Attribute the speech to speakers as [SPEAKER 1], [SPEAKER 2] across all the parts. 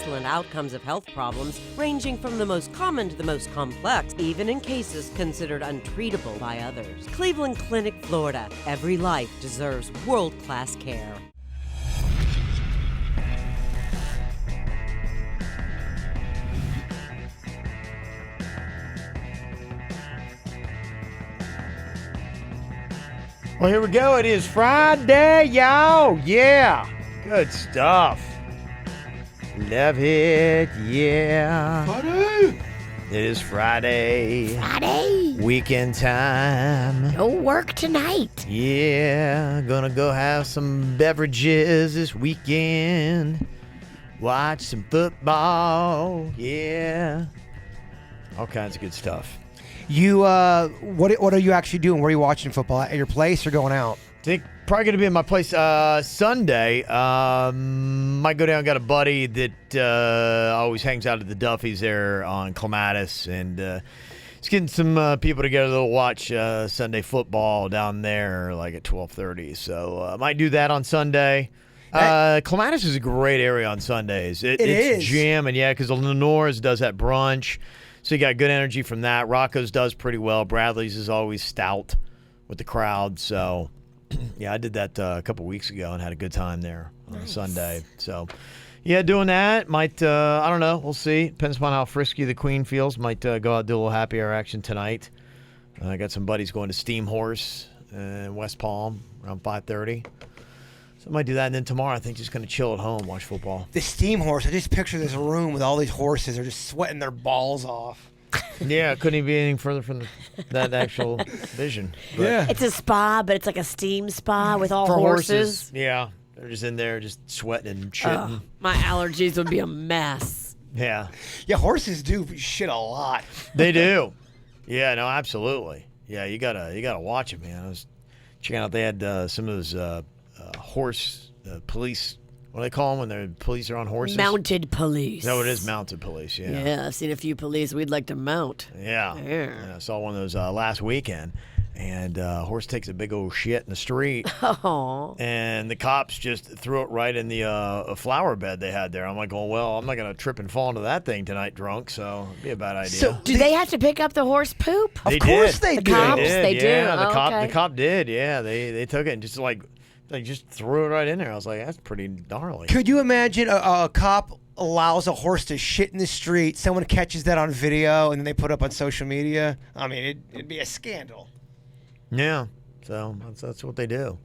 [SPEAKER 1] excellent outcomes of health problems, ranging from the most common to the most complex, even in cases considered untreatable by others. Cleveland Clinic, Florida. Every life deserves world-class care.
[SPEAKER 2] Well, here we go. It is Friday, y'all. Yeah. Good stuff. Love it. Yeah.
[SPEAKER 3] Friday.
[SPEAKER 2] It is Friday.
[SPEAKER 4] Friday.
[SPEAKER 2] Weekend time.
[SPEAKER 4] No work tonight.
[SPEAKER 2] Yeah. Gonna go have some beverages this weekend. Watch some football. Yeah. All kinds of good stuff.
[SPEAKER 3] You, what are you actually doing? Where are you watching football? At your place or going out?
[SPEAKER 2] I think probably going to be in my place Sunday. Might go down. Got a buddy that always hangs out at the Duffy's there on Clematis, and he's getting some people together to watch Sunday football down there, like at 12:30. So I might do that on Sunday. Clematis is a great area on Sundays. It's
[SPEAKER 3] is
[SPEAKER 2] jamming, yeah, because Lenore's does that brunch. So you got good energy from that. Rocco's does pretty well. Bradley's is always stout with the crowd. So, yeah, I did that a couple weeks ago and had a good time there on Sunday. So, yeah, doing that. Might, I don't know. We'll see. Depends upon how frisky the Queen feels. Might go out do a little happy hour action tonight. I got some buddies going to Steam Horse in West Palm around 5:30. So I might do that, and then tomorrow I think just going to chill at home, watch football.
[SPEAKER 3] The Steam Horse. I just picture this room with all these horses. They're just sweating their balls off.
[SPEAKER 2] Yeah, couldn't even be anything further from that actual vision. But
[SPEAKER 3] Yeah.
[SPEAKER 4] It's a spa, but it's like a steam spa with all
[SPEAKER 2] for
[SPEAKER 4] horses.
[SPEAKER 2] Yeah, they're just in there just sweating and shitting.
[SPEAKER 4] My allergies would be a mess.
[SPEAKER 2] Yeah,
[SPEAKER 3] Yeah, horses do shit a lot.
[SPEAKER 2] they do. Yeah, no, absolutely. Yeah, you gotta watch it, man. I was checking out. They had some of those horse police. What do they call them when the police are on horses?
[SPEAKER 4] Mounted police.
[SPEAKER 2] No, it is mounted police. Yeah.
[SPEAKER 4] Yeah, I've seen a few police we'd like to mount.
[SPEAKER 2] Yeah.
[SPEAKER 4] Yeah.
[SPEAKER 2] I saw one of those last weekend, and a horse takes a big old shit in the street.
[SPEAKER 4] Oh.
[SPEAKER 2] And the cops just threw it right in the flower bed they had there. I'm like, oh, well, I'm not going to trip and fall into that thing tonight drunk, so it'd be a bad idea.
[SPEAKER 3] So
[SPEAKER 4] Do they have to pick up the horse poop?
[SPEAKER 2] They
[SPEAKER 3] Of course
[SPEAKER 2] did.
[SPEAKER 3] they
[SPEAKER 4] The
[SPEAKER 3] do.
[SPEAKER 4] cops?
[SPEAKER 2] did,
[SPEAKER 4] They do?
[SPEAKER 2] yeah,
[SPEAKER 4] Oh, okay.
[SPEAKER 2] The cop did, yeah. They took it and just just threw it right in there. I was like, that's pretty gnarly.
[SPEAKER 3] Could you imagine a cop allows a horse to shit in the street, someone catches that on video, and then they put it up on social media? I mean, it'd be a scandal.
[SPEAKER 2] Yeah, so that's what they do.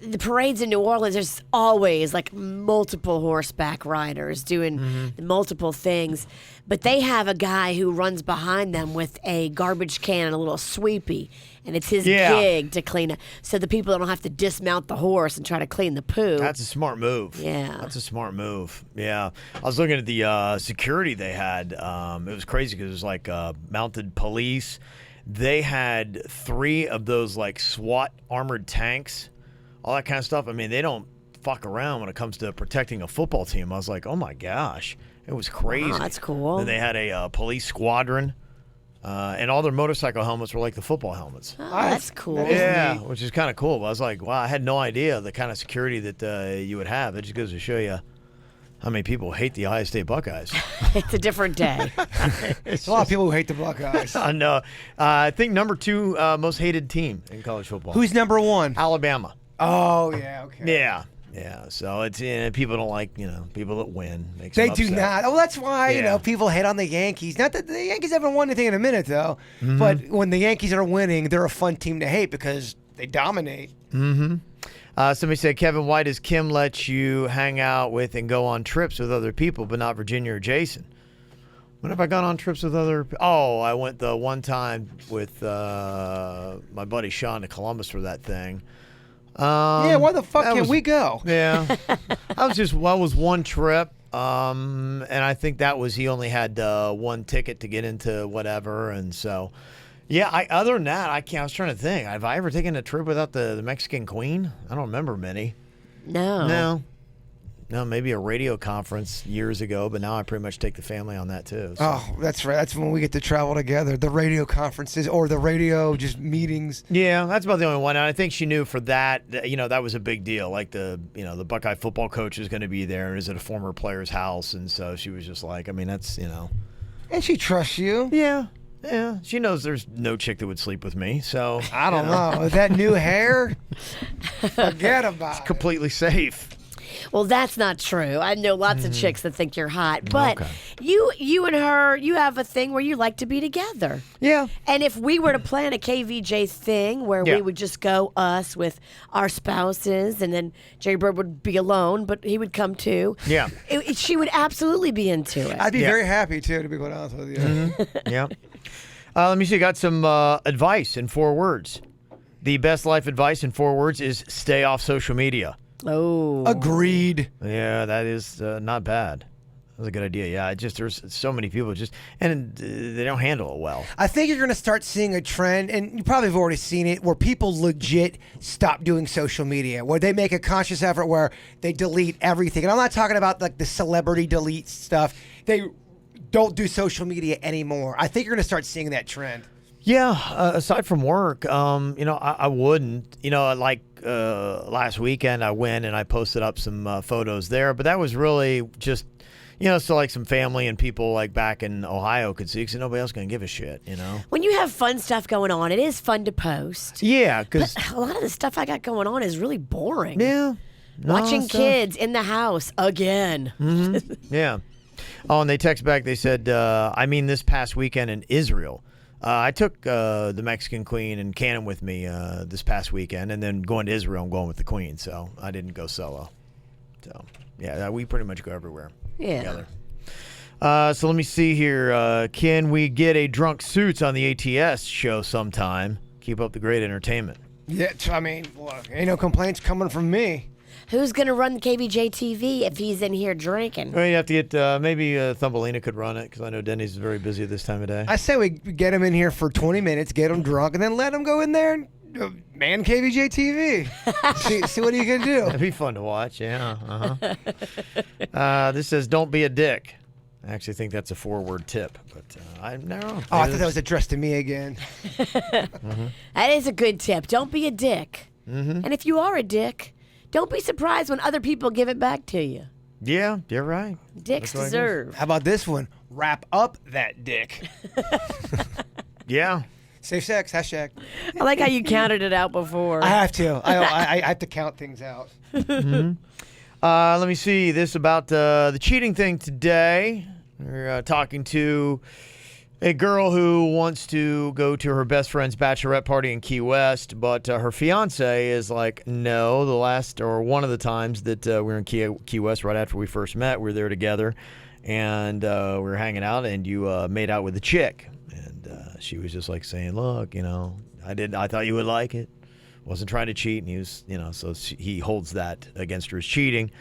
[SPEAKER 4] The parades in New Orleans, there's always like multiple horseback riders doing multiple things. But they have a guy who runs behind them with a garbage can and a little sweepy. And it's his gig to clean it. So the people don't have to dismount the horse and try to clean the poo.
[SPEAKER 2] That's a smart move.
[SPEAKER 4] Yeah.
[SPEAKER 2] That's a smart move. Yeah. I was looking at the security they had. It was crazy because it was like mounted police. They had 3 of those like SWAT armored tanks, all that kind of stuff. I mean, they don't fuck around when it comes to protecting a football team. I was like, oh my gosh, it was crazy.
[SPEAKER 4] Wow, that's cool.
[SPEAKER 2] Then they had a police squadron, and all their motorcycle helmets were like the football helmets.
[SPEAKER 4] Oh, that's cool.
[SPEAKER 2] Yeah, which is kind of cool. But I was like, wow, I had no idea the kind of security that you would have. It just goes to show you how many people hate the Ohio State Buckeyes.
[SPEAKER 4] It's a different day.
[SPEAKER 3] There's a lot of people who hate the Buckeyes.
[SPEAKER 2] I know. I think number 2 most hated team in college football.
[SPEAKER 3] Who's number 1?
[SPEAKER 2] Alabama.
[SPEAKER 3] Oh, yeah, okay.
[SPEAKER 2] Yeah. So it's people don't like people that win. Makes
[SPEAKER 3] They
[SPEAKER 2] them
[SPEAKER 3] do
[SPEAKER 2] upset.
[SPEAKER 3] not. Oh, that's why,
[SPEAKER 2] Yeah.
[SPEAKER 3] people hate on the Yankees. Not that the Yankees haven't won anything in a minute, though. But when the Yankees are winning, they're a fun team to hate because they dominate.
[SPEAKER 2] Somebody said, Kevin, why does Kim let you hang out with and go on trips with other people, but not Virginia or Jason? When have I gone on trips with other people? Oh, I went the one time with my buddy Sean to Columbus for that thing.
[SPEAKER 3] Yeah, why the fuck can't we go?
[SPEAKER 2] Yeah. That was one trip. And I think that was, he only had one ticket to get into whatever. And so, yeah, other than that, I was trying to think. Have I ever taken a trip without the Mexican Queen? I don't remember many.
[SPEAKER 4] No.
[SPEAKER 2] No, maybe a radio conference years ago, but now I pretty much take the family on that too. So.
[SPEAKER 3] Oh, that's right. That's when we get to travel together. The radio conferences or the radio just meetings.
[SPEAKER 2] Yeah, that's about the only one. And I think she knew for that, that was a big deal. Like the Buckeye football coach is going to be there and is at a former player's house. And so she was just like, I mean, that's,
[SPEAKER 3] And she trusts you.
[SPEAKER 2] Yeah. Yeah. She knows there's no chick that would sleep with me. So
[SPEAKER 3] I don't know. That new hair, forget about it.
[SPEAKER 2] completely safe.
[SPEAKER 4] Well, that's not true. I know lots of chicks that think you're hot, but
[SPEAKER 2] Okay.
[SPEAKER 4] you and her, you have a thing where you like to be together.
[SPEAKER 2] Yeah.
[SPEAKER 4] And if we were to plan a KVJ thing where
[SPEAKER 2] Yeah.
[SPEAKER 4] we would just go us with our spouses, and then Jerry Bird would be alone, but he would come too.
[SPEAKER 2] Yeah.
[SPEAKER 4] She would absolutely be into it.
[SPEAKER 3] I'd be
[SPEAKER 2] Yeah.
[SPEAKER 3] very happy too, to be quite honest with you.
[SPEAKER 2] Yeah. Let me see. Got some advice in 4 words. The best life advice in 4 words is stay off social media.
[SPEAKER 4] Oh.
[SPEAKER 3] Agreed.
[SPEAKER 2] Yeah, that is not bad. That's a good idea. Yeah, there's so many people and they don't handle it well.
[SPEAKER 3] I think you're going to start seeing a trend, and you probably have already seen it, where people legit stop doing social media, where they make a conscious effort where they delete everything. And I'm not talking about like the celebrity delete stuff. They don't do social media anymore. I think you're going to start seeing that trend.
[SPEAKER 2] Yeah, aside from work, I wouldn't. Last weekend I went and I posted up some photos there, but that was really just, so like some family and people like back in Ohio could see because nobody else going to give a shit,
[SPEAKER 4] When you have fun stuff going on, it is fun to post.
[SPEAKER 2] Yeah, because
[SPEAKER 4] But a lot of the stuff I got going on is really boring.
[SPEAKER 2] yeah,
[SPEAKER 4] Watching kids in the house again.
[SPEAKER 2] Yeah. Oh, and they text back. They said, this past weekend in Israel. I took the Mexican Queen and Cannon with me this past weekend, and then going to Israel, I'm going with the Queen, so I didn't go solo. So, yeah, we pretty much go everywhere together. So let me see here. Can we get a Drunk Suits on the ATS show sometime? Keep up the great entertainment.
[SPEAKER 3] Yeah, look, ain't no complaints coming from me.
[SPEAKER 4] Who's going to run the KVJ TV if he's in here drinking?
[SPEAKER 2] Well, you have to get, maybe Thumbelina could run it, because I know Denny's very busy this time of day.
[SPEAKER 3] I say we get him in here for 20 minutes, get him drunk, and then let him go in there and man KVJ TV. see what are you going to do?
[SPEAKER 2] That'd be fun to watch, yeah. This says, don't be a dick. I actually think that's a 4-word tip, but I don't know.
[SPEAKER 3] Oh, I thought that was addressed to me again.
[SPEAKER 4] That is a good tip. Don't be a dick. And if you are a dick, don't be surprised when other people give it back to you.
[SPEAKER 2] Yeah, you're right.
[SPEAKER 4] Dicks
[SPEAKER 2] That's what I
[SPEAKER 4] deserve.
[SPEAKER 3] How about this one? Wrap up that dick.
[SPEAKER 2] Yeah.
[SPEAKER 3] Safe sex, hashtag.
[SPEAKER 4] I like how you counted it out before.
[SPEAKER 3] I have to. I have to count things out.
[SPEAKER 2] Let me see this about the cheating thing today. We're talking to a girl who wants to go to her best friend's bachelorette party in Key West, but her fiance is like, no. One of the times that we were in Key West right after we first met, we were there together, and we were hanging out, and you made out with a chick, and she was just like saying, look, I thought you would like it. Wasn't trying to cheat, and he was, so he holds that against her as cheating.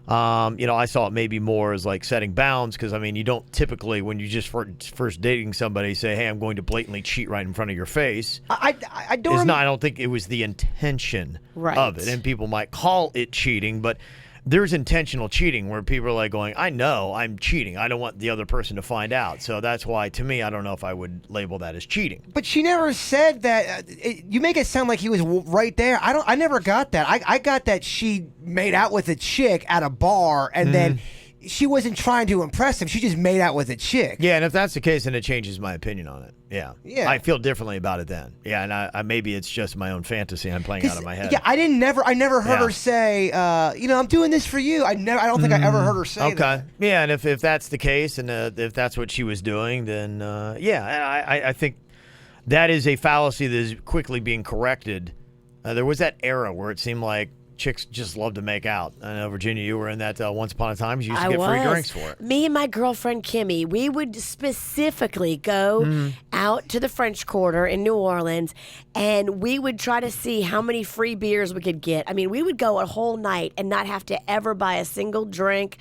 [SPEAKER 2] I saw it maybe more as like setting bounds because, you don't typically, when you just first dating somebody, say, hey, I'm going to blatantly cheat right in front of your face.
[SPEAKER 3] I don't.
[SPEAKER 2] I don't think it was the intention
[SPEAKER 4] Right.
[SPEAKER 2] of it. And people might call it cheating, but there's intentional cheating where people are like going, I know I'm cheating. I don't want the other person to find out. So that's why, to me, I don't know if I would label that as cheating.
[SPEAKER 3] But she never said that. You make it sound like he was right there. I never got that. I got that she made out with a chick at a bar, and then she wasn't trying to impress him. She just made out with a chick.
[SPEAKER 2] Yeah, and if that's the case, then it changes my opinion on it. Yeah.
[SPEAKER 3] Yeah.
[SPEAKER 2] I feel differently about it then. Yeah, and I maybe it's just my own fantasy I'm playing out of my head.
[SPEAKER 3] Yeah, I never heard
[SPEAKER 2] Yeah.
[SPEAKER 3] her say, I'm doing this for you. I don't think I ever heard her say that.
[SPEAKER 2] Okay. Yeah, and if that's the case, and if that's what she was doing, then I think that is a fallacy that is quickly being corrected. There was that era where it seemed like chicks just love to make out. I know, Virginia, you were in that once upon a time. You used to get free drinks for it.
[SPEAKER 4] Me and my girlfriend Kimmy, we would specifically go out to the French Quarter in New Orleans, and we would try to see how many free beers we could get. We would go a whole night and not have to ever buy a single drink.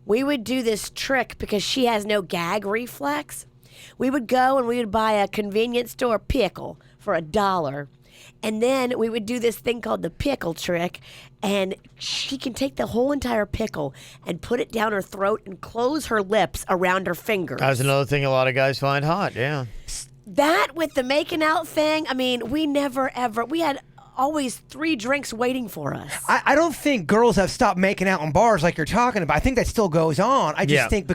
[SPEAKER 4] We would do this trick because she has no gag reflex. We would go and we would buy a convenience store pickle for $1. And then we would do this thing called the pickle trick, and she can take the whole entire pickle and put it down her throat and close her lips around her fingers.
[SPEAKER 2] That's another thing a lot of guys find hot, yeah.
[SPEAKER 4] That with the making out thing, I mean, we never ever, we had always 3 drinks waiting for us.
[SPEAKER 3] I don't think girls have stopped making out in bars like you're talking about. I think that still goes on. I just think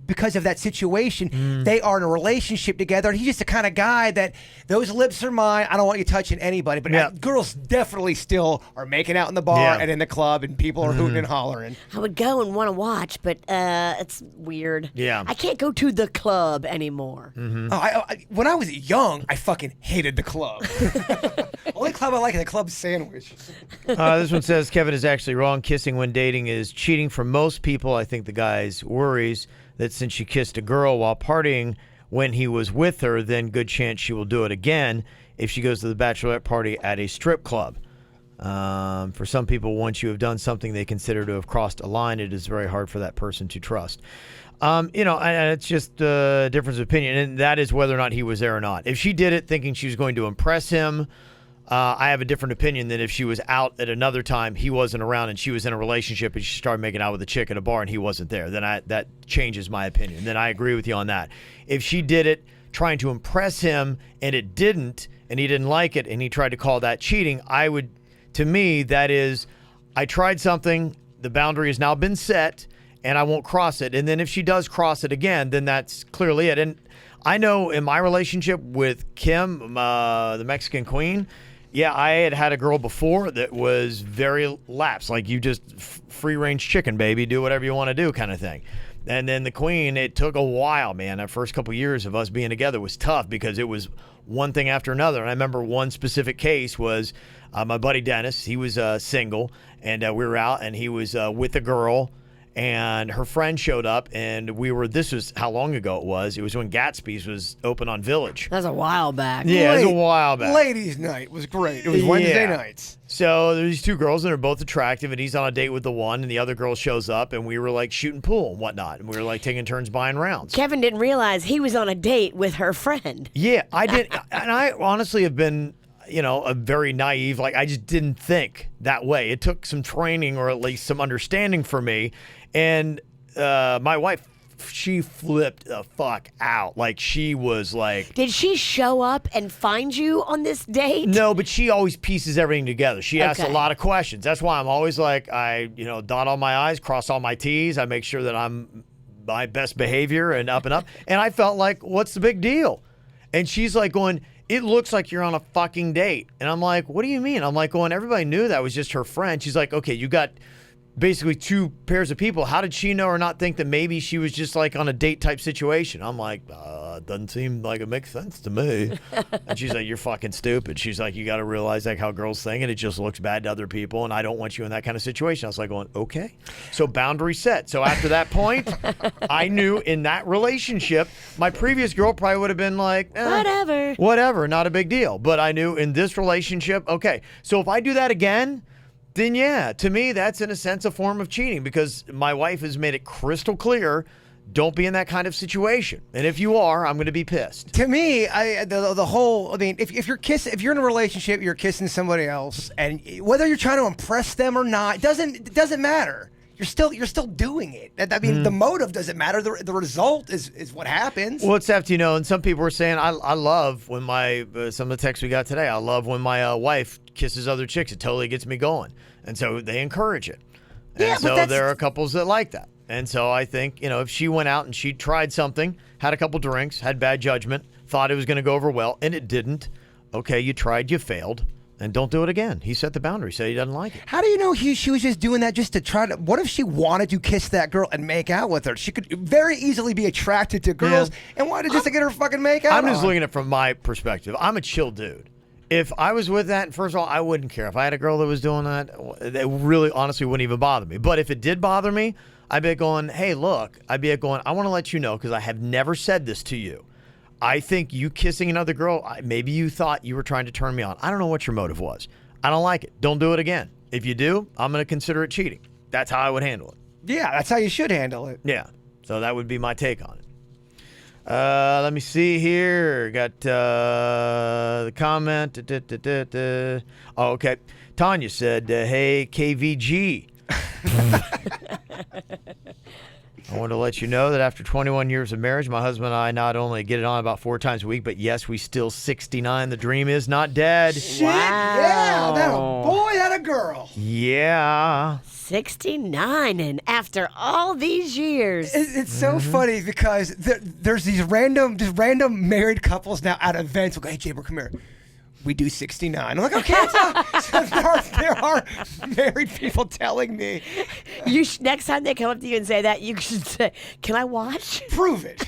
[SPEAKER 3] because of that situation, they are in a relationship together. And he's just the kind of guy that those lips are mine. I don't want you touching anybody. But girls definitely still are making out in the bar and in the club, and people are hooting and hollering.
[SPEAKER 4] I would go and want to watch, but it's weird.
[SPEAKER 2] Yeah.
[SPEAKER 4] I can't go to the club anymore.
[SPEAKER 3] When I was young, I fucking hated the club. Only club I like is the club sandwich.
[SPEAKER 2] This one says, Kevin is actually wrong. Kissing when dating is cheating for most people. I think the guy's worries that since she kissed a girl while partying when he was with her, then good chance she will do it again if she goes to the bachelorette party at a strip club. For some people, once you have done something they consider to have crossed a line, it is very hard for that person to trust. And it's just a difference of opinion, and that is whether or not he was there or not. If she did it thinking she was going to impress him, I have a different opinion than if she was out at another time, he wasn't around, and she was in a relationship and she started making out with a chick at a bar and he wasn't there. Then that changes my opinion. Then I agree with you on that. If she did it trying to impress him and it didn't, and he didn't like it, and he tried to call that cheating, to me, that is, I tried something, the boundary has now been set, and I won't cross it. And then if she does cross it again, then that's clearly it. And I know in my relationship with Kim, the Mexican queen, I had a girl before that was very lax, like you just free-range chicken, baby, do whatever you want to do kind of thing. And then the queen, it took a while, man. That first couple years of us being together was tough because it was one thing after another. And I remember one specific case was my buddy Dennis. He was single, and we were out, and he was with a girl, and her friend showed up, and this was how long ago it was. It was when Gatsby's was open on Village.
[SPEAKER 4] That was a while back.
[SPEAKER 2] Yeah, it was a while back.
[SPEAKER 3] Ladies' night was great. It was Wednesday nights.
[SPEAKER 2] So there's these 2 girls, and they're both attractive, and he's on a date with the one, and the other girl shows up, and we were like shooting pool and whatnot, and we were like taking turns buying rounds.
[SPEAKER 4] Kevin didn't realize he was on a date with her friend.
[SPEAKER 2] Yeah, I did. And I honestly have been, a very naive, like I just didn't think that way. It took some training or at least some understanding for me. And my wife, she flipped the fuck out. Like she was like...
[SPEAKER 4] Did she show up and find you on this date?
[SPEAKER 2] No, but she always pieces everything together. She asks a lot of questions. That's why I'm always like, I dot all my I's, cross all my T's. I make sure that I'm my best behavior and up. And I felt like, what's the big deal? And she's like going... It looks like you're on a fucking date. And I'm like, what do you mean? I'm like going, everybody knew that was just her friend. She's like, okay, you got basically 2 pairs of people. How did she know or not think that maybe she was just like on a date type situation? I'm like, doesn't seem like it makes sense to me. And she's like, you're fucking stupid. She's like, you got to realize like how girls think, and it just looks bad to other people, and I don't want you in that kind of situation. I was like going, okay. So boundary set. So after that point, I knew in that relationship, my previous girl probably would have been like, whatever, not a big deal. But I knew in this relationship, okay. So if I do that again, then to me, that's in a sense a form of cheating because my wife has made it crystal clear, don't be in that kind of situation. And if you are, I'm going to be pissed.
[SPEAKER 3] To me, if you're in a relationship, you're kissing somebody else, and whether you're trying to impress them or not, it doesn't matter. You're still doing it. I mean, the motive doesn't matter. The result is what happens.
[SPEAKER 2] Well, it's after and some people were saying, I love when some of the texts we got today. I love when my wife kisses other chicks. It totally gets me going, and so they encourage it. And so there are couples that like that. And so I think if she went out and she tried something, had a couple drinks, had bad judgment, thought it was going to go over well, and it didn't. Okay, you tried, you failed. And don't do it again. He set the boundary, said he doesn't like it.
[SPEAKER 3] How do you know she was just doing that just to try to... What if she wanted to kiss that girl and make out with her? She could very easily be attracted to girls and wanted just to get her fucking make out
[SPEAKER 2] I'm just looking at it from my perspective. I'm a chill dude. If I was with that, first of all, I wouldn't care. If I had a girl that was doing that, it really, honestly, wouldn't even bother me. But if it did bother me, I'd be going, hey, look. I'd be going, I want to let you know, because I have never said this to you. I think you kissing another girl, maybe you thought you were trying to turn me on. I don't know what your motive was. I don't like it. Don't do it again. If you do, I'm going to consider it cheating. That's how I would handle it.
[SPEAKER 3] Yeah, that's how you should handle it.
[SPEAKER 2] Yeah. So that would be my take on it. Let me see here. Got the comment. Oh, okay. Tanya said, hey, KVG. I want to let you know that after 21 years of marriage, my husband and I not only get it on about 4 times a week, but yes, we still 69. The dream is not dead.
[SPEAKER 3] Shit, yeah. That a boy, that a girl.
[SPEAKER 2] Yeah.
[SPEAKER 4] 69, and after all these years.
[SPEAKER 3] It's so funny because there's these random married couples now at events. We'll go, hey, Jaber, come here. We do 69. I'm like, okay. So there are married people telling me.
[SPEAKER 4] Next time they come up to you and say that, you should say, can I watch?
[SPEAKER 3] Prove it.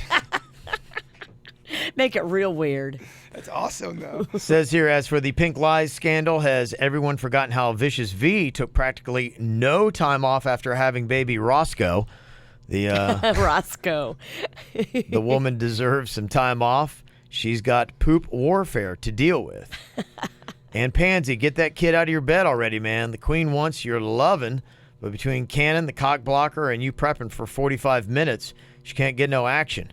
[SPEAKER 4] Make it real weird.
[SPEAKER 3] That's awesome, though.
[SPEAKER 2] Says here, as for the Pink Lies scandal, has everyone forgotten how Vicious V took practically no time off after having baby Roscoe?
[SPEAKER 4] Roscoe.
[SPEAKER 2] The woman deserves some time off. She's got poop warfare to deal with. And Pansy, get that kid out of your bed already, man. The queen wants your lovin', but between Cannon, the cock blocker, and you prepping for 45 minutes, she can't get no action.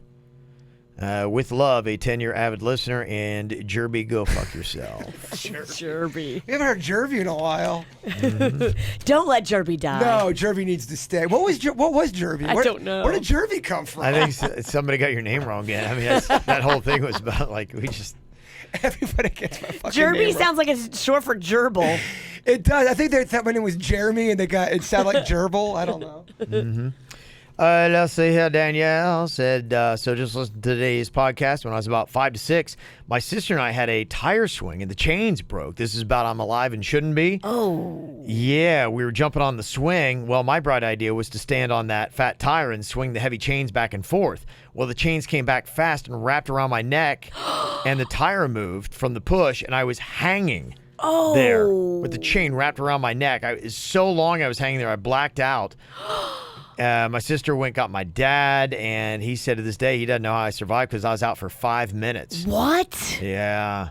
[SPEAKER 2] With love, a 10-year avid listener, and Jerby, go fuck yourself.
[SPEAKER 4] Jerby.
[SPEAKER 3] We haven't heard Jerby in a while.
[SPEAKER 2] Mm-hmm.
[SPEAKER 4] Don't let Jerby die.
[SPEAKER 3] No, Jerby needs to stay. What was Jerby?
[SPEAKER 4] I don't know.
[SPEAKER 3] Where did Jerby come from?
[SPEAKER 2] I think somebody got your name wrong again. I mean, that whole thing was about, like, we just...
[SPEAKER 3] Everybody gets my fucking
[SPEAKER 4] Jerby
[SPEAKER 3] name
[SPEAKER 4] sounds like it's short for gerbil.
[SPEAKER 3] It does. I think they thought my name was Jeremy, and it sounded like gerbil. I don't know.
[SPEAKER 2] Mm-hmm. Let's see here. Danielle said, so just listen to today's podcast. When I was about 5 to 6, my sister and I had a tire swing and the chains broke. This is about I'm alive and shouldn't be.
[SPEAKER 4] Oh.
[SPEAKER 2] Yeah, we were jumping on the swing. Well, my bright idea was to stand on that fat tire and swing the heavy chains back and forth. Well, the chains came back fast and wrapped around my neck, and the tire moved from the push, and I was hanging there with the chain wrapped around my neck. It was so long I was hanging there, I blacked out. My sister went and got my dad, and he said to this day he doesn't know how I survived because I was out for 5 minutes.
[SPEAKER 4] What?
[SPEAKER 2] Yeah.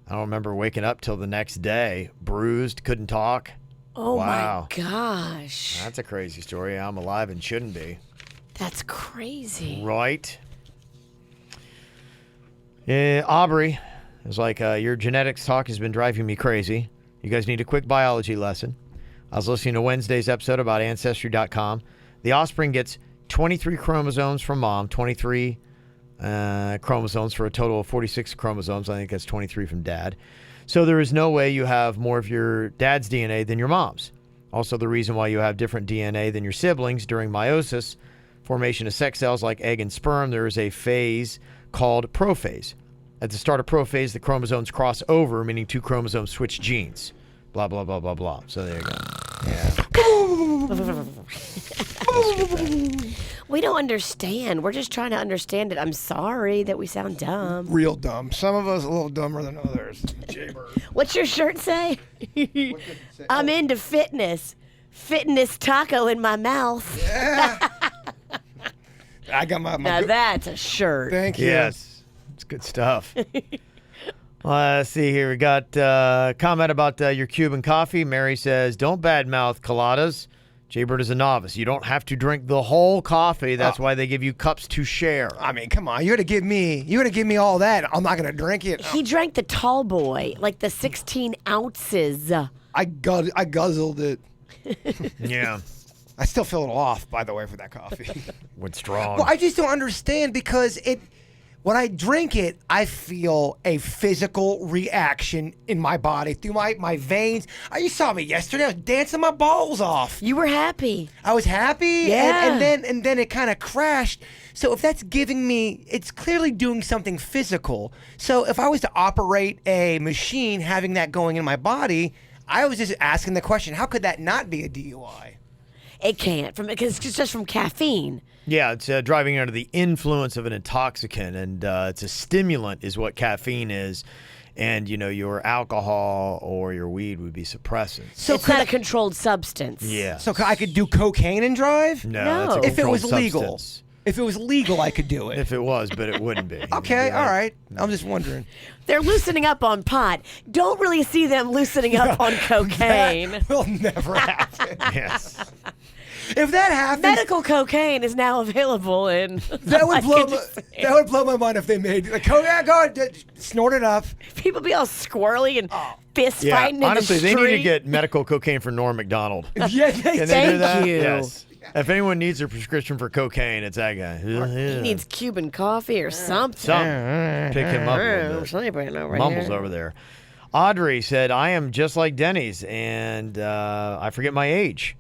[SPEAKER 2] I don't remember waking up till the next day. Bruised, couldn't talk.
[SPEAKER 4] Oh,
[SPEAKER 2] wow.
[SPEAKER 4] My gosh.
[SPEAKER 2] That's a crazy story. I'm alive and shouldn't be.
[SPEAKER 4] That's crazy.
[SPEAKER 2] Right. Yeah, Aubrey is like, your genetics talk has been driving me crazy. You guys need a quick biology lesson. I was listening to Wednesday's episode about Ancestry.com. The offspring gets 23 chromosomes from mom, 23 chromosomes for a total of 46 chromosomes. I think that's 23 from dad. So there is no way you have more of your dad's DNA than your mom's. Also, the reason why you have different DNA than your siblings during meiosis, formation of sex cells like egg and sperm, there is a phase called prophase. At the start of prophase, the chromosomes cross over, meaning 2 chromosomes switch genes. Blah, blah, blah, blah, blah. So there you go. Yeah.
[SPEAKER 4] We don't understand. We're just trying to understand it. I'm sorry that we sound dumb.
[SPEAKER 3] Real dumb. Some of us a little dumber than others. Jaybird.
[SPEAKER 4] What's your shirt say? I'm into fitness. Fitness taco in my mouth.
[SPEAKER 3] Yeah. I got my
[SPEAKER 4] now that's a shirt.
[SPEAKER 3] Thank you.
[SPEAKER 2] Yes. It's good stuff. Let's see here. We got a comment about your Cuban coffee. Mary says, don't badmouth coladas. Jaybird is a novice. You don't have to drink the whole coffee. That's why they give you cups to share.
[SPEAKER 3] I mean, come on. You're gonna give me all that. I'm not gonna drink it.
[SPEAKER 4] He drank the tall boy, like the 16 ounces.
[SPEAKER 3] I guzzled it.
[SPEAKER 2] Yeah.
[SPEAKER 3] I still feel a little off, by the way, for that coffee.
[SPEAKER 2] What's strong?
[SPEAKER 3] Well, I just don't understand because when I drink it, I feel a physical reaction in my body through my veins. You saw me yesterday. I was dancing my balls off.
[SPEAKER 4] You were happy.
[SPEAKER 3] I was happy,
[SPEAKER 4] Yeah.
[SPEAKER 3] and then it kind of crashed. So if that's giving me, it's clearly doing something physical. So if I was to operate a machine having that going in my body, I was just asking the question, how could that not be a DUI?
[SPEAKER 4] It can't, because it's just from caffeine.
[SPEAKER 2] Yeah, it's driving under the influence of an intoxicant, and it's a stimulant is what caffeine is. And, your alcohol or your weed would be suppressants.
[SPEAKER 4] So it's not a controlled substance.
[SPEAKER 2] Yeah.
[SPEAKER 3] So I could do cocaine and drive?
[SPEAKER 2] No. That's a
[SPEAKER 3] If it was
[SPEAKER 2] controlled
[SPEAKER 3] legal.
[SPEAKER 2] substance.
[SPEAKER 3] If it was legal, I could do it.
[SPEAKER 2] If it was, but it wouldn't be.
[SPEAKER 3] Okay, all right. I'm just wondering.
[SPEAKER 4] They're loosening up on pot. Don't really see them loosening up on cocaine.
[SPEAKER 3] That will never happen.
[SPEAKER 2] Yes.
[SPEAKER 3] If that happens,
[SPEAKER 4] Medical cocaine is now available in.
[SPEAKER 3] that would blow my mind if they made like, go ahead, snort it up.
[SPEAKER 4] People be all squirrely and fist
[SPEAKER 2] Yeah,
[SPEAKER 4] fighting
[SPEAKER 2] honestly,
[SPEAKER 4] in the
[SPEAKER 2] they
[SPEAKER 4] street.
[SPEAKER 2] need to get medical cocaine for Norm MacDonald.
[SPEAKER 3] Yeah,
[SPEAKER 2] Can they do
[SPEAKER 4] Thank
[SPEAKER 2] that?
[SPEAKER 4] you.
[SPEAKER 2] Yes. If anyone needs a prescription for cocaine, it's that guy.
[SPEAKER 4] He needs Cuban coffee or something.
[SPEAKER 2] Pick him up a little bit.
[SPEAKER 4] Sleeping over
[SPEAKER 2] Mumbles
[SPEAKER 4] here.
[SPEAKER 2] over there. Audrey said, I am just like Denny's, and I forget my age.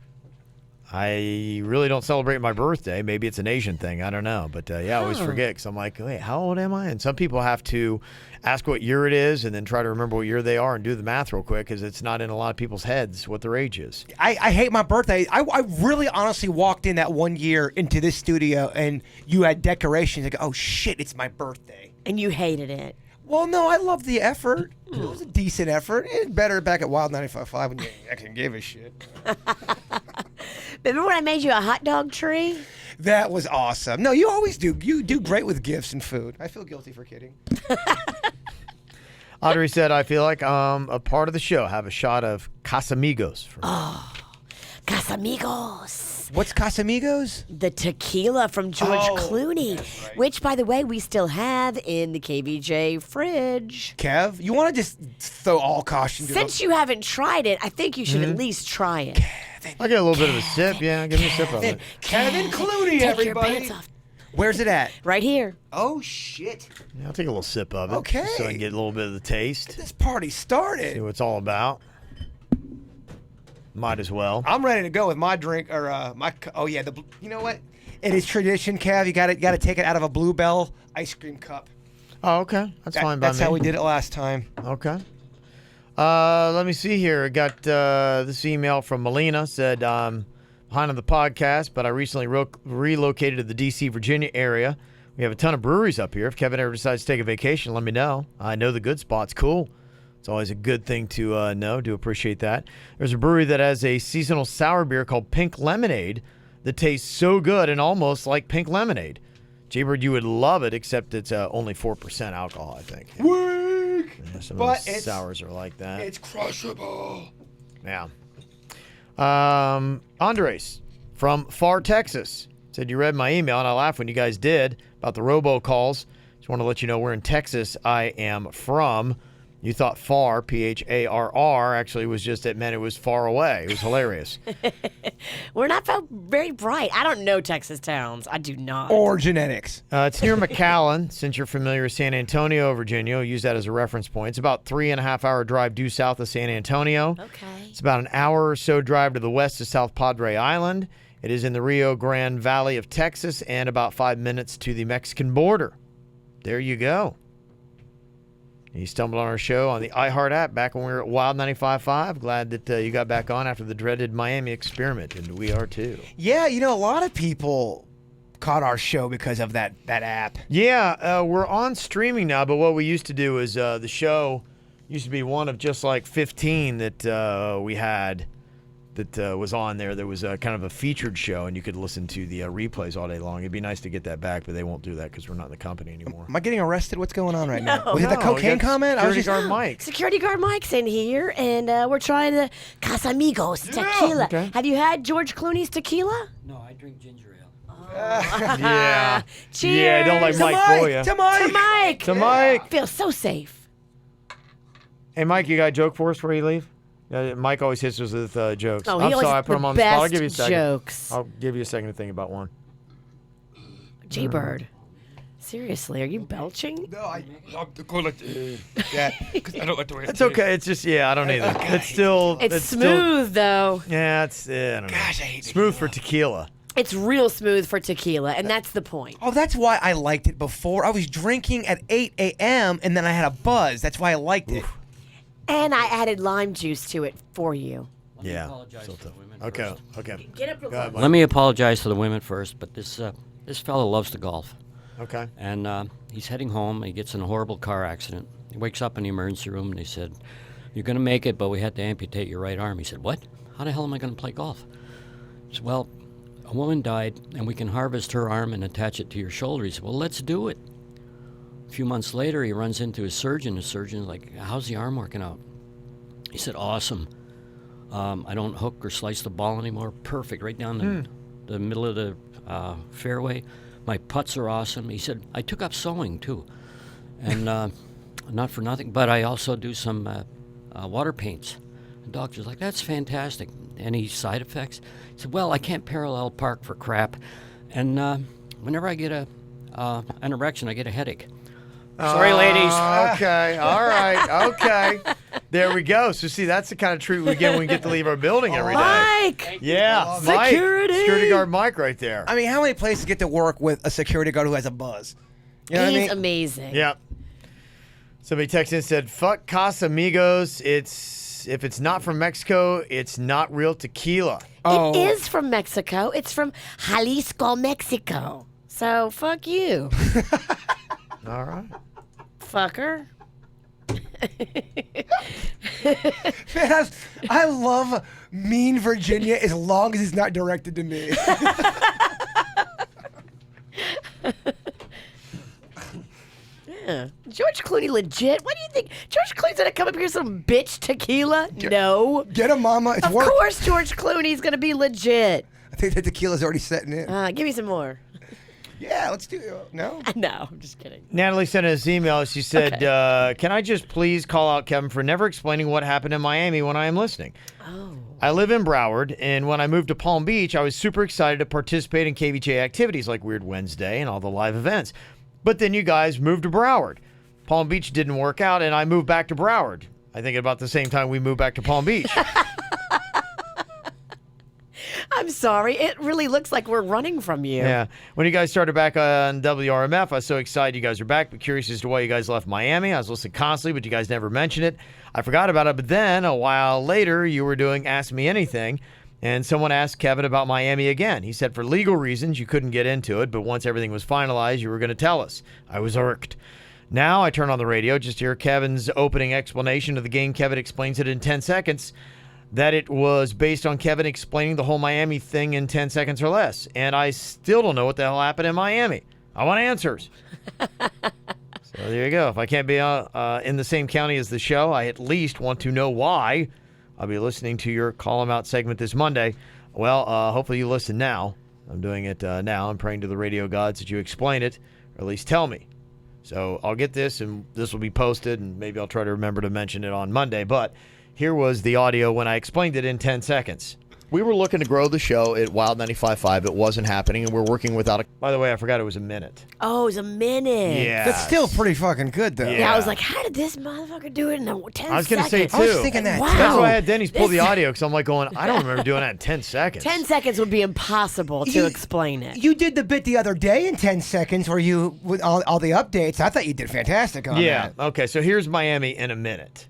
[SPEAKER 2] I really don't celebrate my birthday. Maybe it's an Asian thing. I don't know. But, I always forget because I'm like, wait, how old am I? And some people have to ask what year it is and then try to remember what year they are and do the math real quick because it's not in a lot of people's heads what their age is.
[SPEAKER 3] I hate my birthday. I really honestly walked in that one year into this studio and you had decorations. I go, oh, shit, it's my birthday.
[SPEAKER 4] And you hated it.
[SPEAKER 3] Well, no, I love the effort. It was a decent effort. It's better back at Wild 95.5 when you actually give a shit.
[SPEAKER 4] Remember when I made you a hot dog tree?
[SPEAKER 3] That was awesome. No, you always do. You do great with gifts and food. I feel guilty for kidding.
[SPEAKER 2] Audrey said, I feel like a part of the show. Have a shot of Casamigos.
[SPEAKER 4] Casamigos.
[SPEAKER 3] What's Casamigos?
[SPEAKER 4] The tequila from George Clooney, which, by the way, we still have in the KVJ fridge.
[SPEAKER 3] Kev, you want to just throw all caution to
[SPEAKER 4] Since you haven't tried it, I think you should at least try it.
[SPEAKER 2] I'll get a little bit of a sip. Yeah, give me a sip of it.
[SPEAKER 3] Kevin Clooney,
[SPEAKER 4] Take your
[SPEAKER 3] everybody.
[SPEAKER 4] pants off.
[SPEAKER 3] Where's it at?
[SPEAKER 4] Right here.
[SPEAKER 3] Oh, shit.
[SPEAKER 2] Yeah, I'll take a little sip of it.
[SPEAKER 3] Okay.
[SPEAKER 2] So I can get a little bit of the taste.
[SPEAKER 3] This party
[SPEAKER 2] See
[SPEAKER 3] started.
[SPEAKER 2] what it's all about. Might as well.
[SPEAKER 3] I'm ready to go with my drink or oh yeah, you know what? It is tradition, Kev. You got to take it out of a Bluebell ice cream cup.
[SPEAKER 2] Oh, okay. That's fine by me.
[SPEAKER 3] That's how we did it last time.
[SPEAKER 2] Okay. Let me see here. I got this email from Melina. Said, behind on the podcast, but I recently relocated to the D.C., Virginia area. We have a ton of breweries up here. If Kevin ever decides to take a vacation, let me know. I know the good spots. Cool. It's always a good thing to know. Do appreciate that. There's a brewery that has a seasonal sour beer called Pink Lemonade that tastes so good and almost like pink lemonade. Jaybird, you would love it, except it's only 4% alcohol, I think.
[SPEAKER 3] Weak.
[SPEAKER 2] Yeah, some
[SPEAKER 3] But
[SPEAKER 2] of those sours are like that.
[SPEAKER 3] It's crushable.
[SPEAKER 2] Yeah. Andres from Far, Texas said, you read my email, and I laughed when you guys did about the robocalls. Just want to let you know where in Texas I am from. You thought far, P-H-A-R-R, actually it meant it was far away. It was hilarious.
[SPEAKER 4] We're not very bright. I don't know Texas towns. I do not.
[SPEAKER 3] Or genetics.
[SPEAKER 2] It's near McAllen. Since you're familiar with San Antonio, Virginia, use that as a reference point. It's about 3.5-hour drive due south of San Antonio.
[SPEAKER 4] Okay.
[SPEAKER 2] It's about an hour or so drive to the west of South Padre Island. It is in the Rio Grande Valley of Texas and about 5 minutes to the Mexican border. There you go. You stumbled on our show on the iHeart app back when we were at Wild 95.5. Glad that you got back on after the dreaded Miami experiment, and we are too.
[SPEAKER 3] Yeah, you know, a lot of people caught our show because of that app.
[SPEAKER 2] Yeah, we're on streaming now, but what we used to do is the show used to be one of just like 15 that we had that was on there. There was kind of a featured show, and you could listen to the replays all day long. It'd be nice to get that back, but they won't do that because we're not in the company anymore.
[SPEAKER 3] Am I getting arrested? What's going on right now?
[SPEAKER 4] No.
[SPEAKER 3] Was it the cocaine
[SPEAKER 2] we got
[SPEAKER 3] comment?
[SPEAKER 2] Security guard Mike.
[SPEAKER 4] Security guard Mike's in here, and we're trying the Casamigos tequila.
[SPEAKER 2] Okay.
[SPEAKER 4] Have you had George Clooney's tequila?
[SPEAKER 5] No, I drink ginger ale.
[SPEAKER 2] Yeah.
[SPEAKER 4] Cheers.
[SPEAKER 2] Yeah, don't let Mike fool you.
[SPEAKER 3] To Mike!
[SPEAKER 4] To Mike.
[SPEAKER 2] To Mike.
[SPEAKER 4] Feels so safe.
[SPEAKER 2] Hey, Mike, you got a joke for us before you leave? Mike always hits us with jokes.
[SPEAKER 4] Oh, he
[SPEAKER 2] I'm
[SPEAKER 4] always
[SPEAKER 2] sorry, I
[SPEAKER 4] has
[SPEAKER 2] put him
[SPEAKER 4] the
[SPEAKER 2] on the spot. I'll
[SPEAKER 4] best
[SPEAKER 2] give you a second.
[SPEAKER 4] jokes.
[SPEAKER 2] I'll give you a second to think about one.
[SPEAKER 4] Jaybird. Seriously, are you belching?
[SPEAKER 3] No, I'm going like that because I don't like the way
[SPEAKER 2] It's okay. It's just, I don't either. It's still...
[SPEAKER 4] It's
[SPEAKER 2] still-
[SPEAKER 4] smooth, though.
[SPEAKER 2] yeah, it's... I don't know.
[SPEAKER 3] Gosh, I hate
[SPEAKER 2] Smooth for tequila.
[SPEAKER 4] It's real smooth for tequila, and that's the point.
[SPEAKER 3] Oh, that's why I liked it before. I was drinking at 8 a.m. and then I had a buzz. That's why I liked it.
[SPEAKER 4] And I added lime juice to it for you.
[SPEAKER 5] Let me
[SPEAKER 2] Yeah.
[SPEAKER 5] apologize
[SPEAKER 2] Still
[SPEAKER 5] to the
[SPEAKER 2] tough.
[SPEAKER 5] women
[SPEAKER 2] Okay,
[SPEAKER 5] first.
[SPEAKER 2] okay.
[SPEAKER 4] Get up real
[SPEAKER 2] Go ahead,
[SPEAKER 4] close.
[SPEAKER 2] Mike.
[SPEAKER 5] Let me apologize to the women first, but this fellow loves to golf.
[SPEAKER 2] Okay.
[SPEAKER 5] And he's heading home. He gets in a horrible car accident. He wakes up in the emergency room, and they said, "You're going to make it, but we had to amputate your right arm." He said, "What? How the hell am I going to play golf?" I said, "Well, a woman died, and we can harvest her arm and attach it to your shoulder." He said, "Well, let's do it." A few months later, he runs into his surgeon. The surgeon's like, "How's the arm working out?" He said, "Awesome. I don't hook or slice the ball anymore. Perfect, right down the middle of the fairway. My putts are awesome. He said, I took up sewing too. And not for nothing, but I also do some water paints. The doctor's like, that's fantastic. Any side effects? He said, well, I can't parallel park for crap. And whenever I get an erection, I get a headache. Sorry, ladies.
[SPEAKER 2] Okay. All right. Okay. There we go. So, see, that's the kind of treat we get when we get to leave our building every day.
[SPEAKER 4] Mike!
[SPEAKER 2] Yeah. Mike. Security guard Mike right there.
[SPEAKER 3] I mean, how many places get to work with a security guard who has a buzz? You know what I
[SPEAKER 4] He's
[SPEAKER 3] mean?
[SPEAKER 4] amazing.
[SPEAKER 2] Yeah. Somebody texted in and said, fuck Casamigos. If it's not from Mexico, it's not real tequila.
[SPEAKER 4] It is from Mexico. It's from Jalisco, Mexico. So, fuck you,
[SPEAKER 2] All right.
[SPEAKER 4] fucker.
[SPEAKER 3] Man, I love Mean Virginia as long as it's not directed to me.
[SPEAKER 4] Yeah. George Clooney legit? What do you think? George Clooney's gonna come up here with some bitch tequila? No.
[SPEAKER 3] Get him, mama. It's
[SPEAKER 4] Of
[SPEAKER 3] work.
[SPEAKER 4] course George Clooney's gonna be legit.
[SPEAKER 3] I think the tequila's already setting in.
[SPEAKER 4] Give me some more.
[SPEAKER 3] Yeah, let's do it. No?
[SPEAKER 4] No, I'm just kidding.
[SPEAKER 2] Natalie sent us an email. She said, can I just please call out Kevin for never explaining what happened in Miami when I am listening?
[SPEAKER 4] Oh.
[SPEAKER 2] I live in Broward, and when I moved to Palm Beach, I was super excited to participate in KVJ activities like Weird Wednesday and all the live events. But then you guys moved to Broward. Palm Beach didn't work out, and I moved back to Broward. I think about the same time we moved back to Palm Beach.
[SPEAKER 4] I'm sorry. It really looks like we're running from you.
[SPEAKER 2] Yeah. When you guys started back on WRMF, I was so excited you guys are back, but curious as to why you guys left Miami. I was listening constantly, but you guys never mentioned it. I forgot about it, but then a while later, you were doing Ask Me Anything, and someone asked Kevin about Miami again. He said for legal reasons, you couldn't get into it, but once everything was finalized, you were going to tell us. I was irked. Now I turn on the radio just to hear Kevin's opening explanation of the game. Kevin explains it in 10 seconds. That it was based on Kevin explaining the whole Miami thing in 10 seconds or less. And I still don't know what the hell happened in Miami. I want answers. So there you go. If I can't be in the same county as the show, I at least want to know why. I'll be listening to your Call 'Em Out segment this Monday. Well, hopefully you listen now. I'm doing it now. I'm praying to the radio gods that you explain it, or at least tell me. So I'll get this, and this will be posted, and maybe I'll try to remember to mention it on Monday. But here was the audio when I explained it in 10 seconds. We were looking to grow the show at Wild 95.5. It wasn't happening, and we're working without a... By the way, I forgot it was a minute.
[SPEAKER 4] Oh, it was a minute.
[SPEAKER 2] Yeah.
[SPEAKER 3] That's still pretty fucking good, though.
[SPEAKER 4] Yeah, I was like, how did this motherfucker do it in 10 seconds?
[SPEAKER 2] I was going to say, too.
[SPEAKER 3] I was thinking that,
[SPEAKER 4] Wow.
[SPEAKER 3] too.
[SPEAKER 2] That's why I had Denny's pull the audio, because I'm like going, I don't remember doing that in 10 seconds.
[SPEAKER 4] 10 seconds would be impossible to explain it.
[SPEAKER 3] You did the bit the other day in 10 seconds where you, with all the updates, I thought you did fantastic on that.
[SPEAKER 2] Okay, so here's Miami in a minute.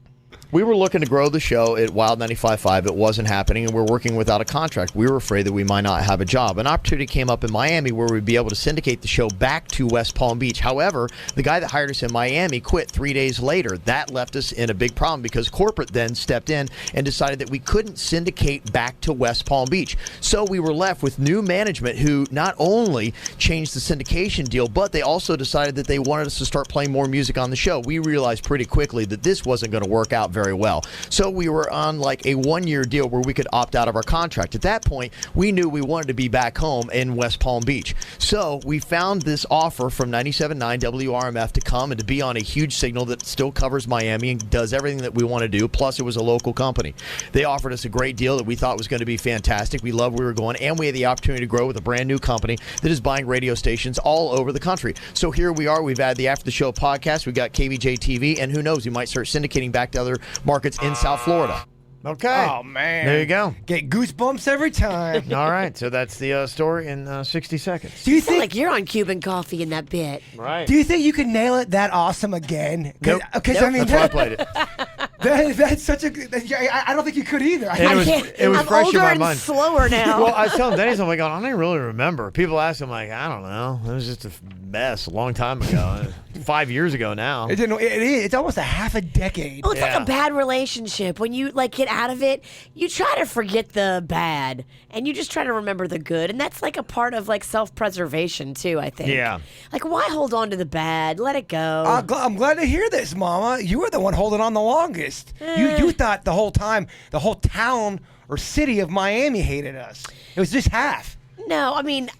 [SPEAKER 2] We were looking to grow the show at Wild 95.5. It wasn't happening, and we're working without a contract. We were afraid that we might not have a job. An opportunity came up in Miami where we'd be able to syndicate the show back to West Palm Beach. However, the guy that hired us in Miami quit 3 days later. That left us in a big problem because corporate then stepped in and decided that we couldn't syndicate back to West Palm Beach. So we were left with new management who not only changed the syndication deal, but they also decided that they wanted us to start playing more music on the show. We realized pretty quickly that this wasn't going to work out very well. So we were on like a 1-year deal where we could opt out of our contract. At that point, we knew we wanted to be back home in West Palm Beach. So we found this offer from 97.9 WRMF to come and to be on a huge signal that still covers Miami and does everything that we want to do. Plus, it was a local company. They offered us a great deal that we thought was going to be fantastic. We loved where we were going, and we had the opportunity to grow with a brand new company that is buying radio stations all over the country. So here we are. We've had the After the Show podcast. We've got KVJ TV, and who knows, we might start syndicating back to other markets in South Florida. Okay.
[SPEAKER 3] Oh, man.
[SPEAKER 2] There you go.
[SPEAKER 3] Get goosebumps every time.
[SPEAKER 2] All right. So that's the story in 60 seconds.
[SPEAKER 3] Do you
[SPEAKER 4] Sound
[SPEAKER 3] think
[SPEAKER 4] like you're on Cuban coffee in that bit.
[SPEAKER 2] Right.
[SPEAKER 3] Do you think you could nail it that awesome again?
[SPEAKER 2] Nope.
[SPEAKER 3] Because I mean,
[SPEAKER 2] That's why I played it.
[SPEAKER 3] that's such a good. I don't think you could either.
[SPEAKER 2] And it was
[SPEAKER 4] I'm
[SPEAKER 2] fresh in
[SPEAKER 4] older
[SPEAKER 2] my
[SPEAKER 4] and
[SPEAKER 2] mind.
[SPEAKER 4] slower now.
[SPEAKER 2] Well, I was telling Dennis, I'm like, I don't even really remember. People ask, I'm like, I don't know. It was just a mess a long time ago. 5 years ago now.
[SPEAKER 3] It didn't. It is. It's almost a half a decade.
[SPEAKER 4] Well, it's
[SPEAKER 2] Yeah.
[SPEAKER 4] like a bad relationship. When you like get out of it, you try to forget the bad and you just try to remember the good. And that's like a part of like self-preservation too, I think.
[SPEAKER 2] Yeah.
[SPEAKER 4] Like why hold on to the bad? Let it go.
[SPEAKER 3] I'm glad to hear this, Mama. You were the one holding on the longest. You thought the whole time the whole town or city of Miami hated us. It was just half.
[SPEAKER 4] No, I mean,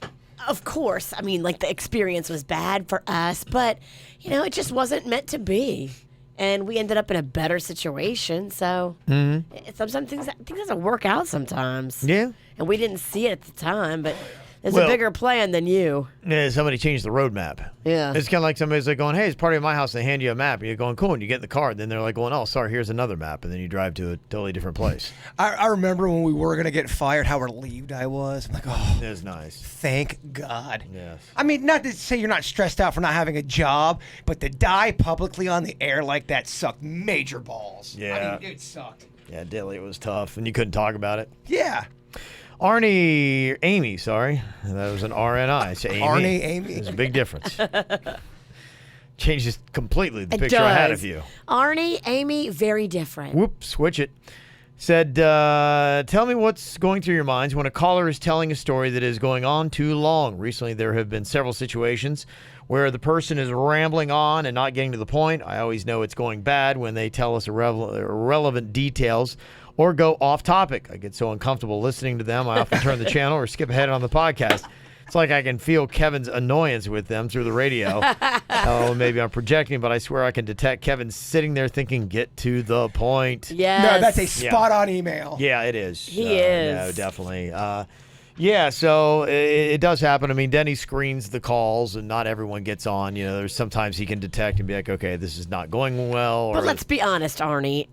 [SPEAKER 4] of course. I mean, like the experience was bad for us, but it just wasn't meant to be. And we ended up in a better situation. So sometimes things doesn't work out sometimes.
[SPEAKER 2] Yeah.
[SPEAKER 4] And we didn't see it at the time, but there's
[SPEAKER 2] Well,
[SPEAKER 4] a bigger plan than you.
[SPEAKER 2] Yeah, somebody changed the roadmap.
[SPEAKER 4] Yeah.
[SPEAKER 2] It's kind of like somebody's like going, hey, it's party at my house. They hand you a map. And you're going, cool. And you get in the car. And then they're like going, oh, sorry, here's another map. And then you drive to a totally different place.
[SPEAKER 3] I remember when we were going to get fired, how relieved I was. I'm like, oh,
[SPEAKER 2] It was nice.
[SPEAKER 3] thank God.
[SPEAKER 2] Yes.
[SPEAKER 3] I mean, not to say you're not stressed out for not having a job, but to die publicly on the air like that sucked major balls.
[SPEAKER 2] Yeah.
[SPEAKER 3] I mean, it sucked.
[SPEAKER 2] Yeah, Dilly, it was tough. And you couldn't talk about it.
[SPEAKER 3] Yeah.
[SPEAKER 2] Amy, sorry. That was an RNI. So Amy.
[SPEAKER 3] Amy.
[SPEAKER 2] There's a big difference. Changes completely the
[SPEAKER 4] It
[SPEAKER 2] picture I had
[SPEAKER 4] does.
[SPEAKER 2] of you.
[SPEAKER 4] Arnie, Amy, very different.
[SPEAKER 2] Whoop, switch it. Said, tell me what's going through your minds when a caller is telling a story that is going on too long. Recently, there have been several situations where the person is rambling on and not getting to the point. I always know it's going bad when they tell us irrelevant details or go off topic. I get so uncomfortable listening to them, I often turn the channel or skip ahead on the podcast. It's like I can feel Kevin's annoyance with them through the radio. Oh, maybe I'm projecting, but I swear I can detect Kevin sitting there thinking, get to the point.
[SPEAKER 4] Yes.
[SPEAKER 3] No, that's a spot-on email.
[SPEAKER 2] Yeah, it is.
[SPEAKER 4] He is.
[SPEAKER 2] No, definitely. Yeah, so it does happen. I mean, Denny screens the calls, and not everyone gets on. There's sometimes he can detect and be like, okay, this is not going well.
[SPEAKER 4] But let's be honest, Arnie.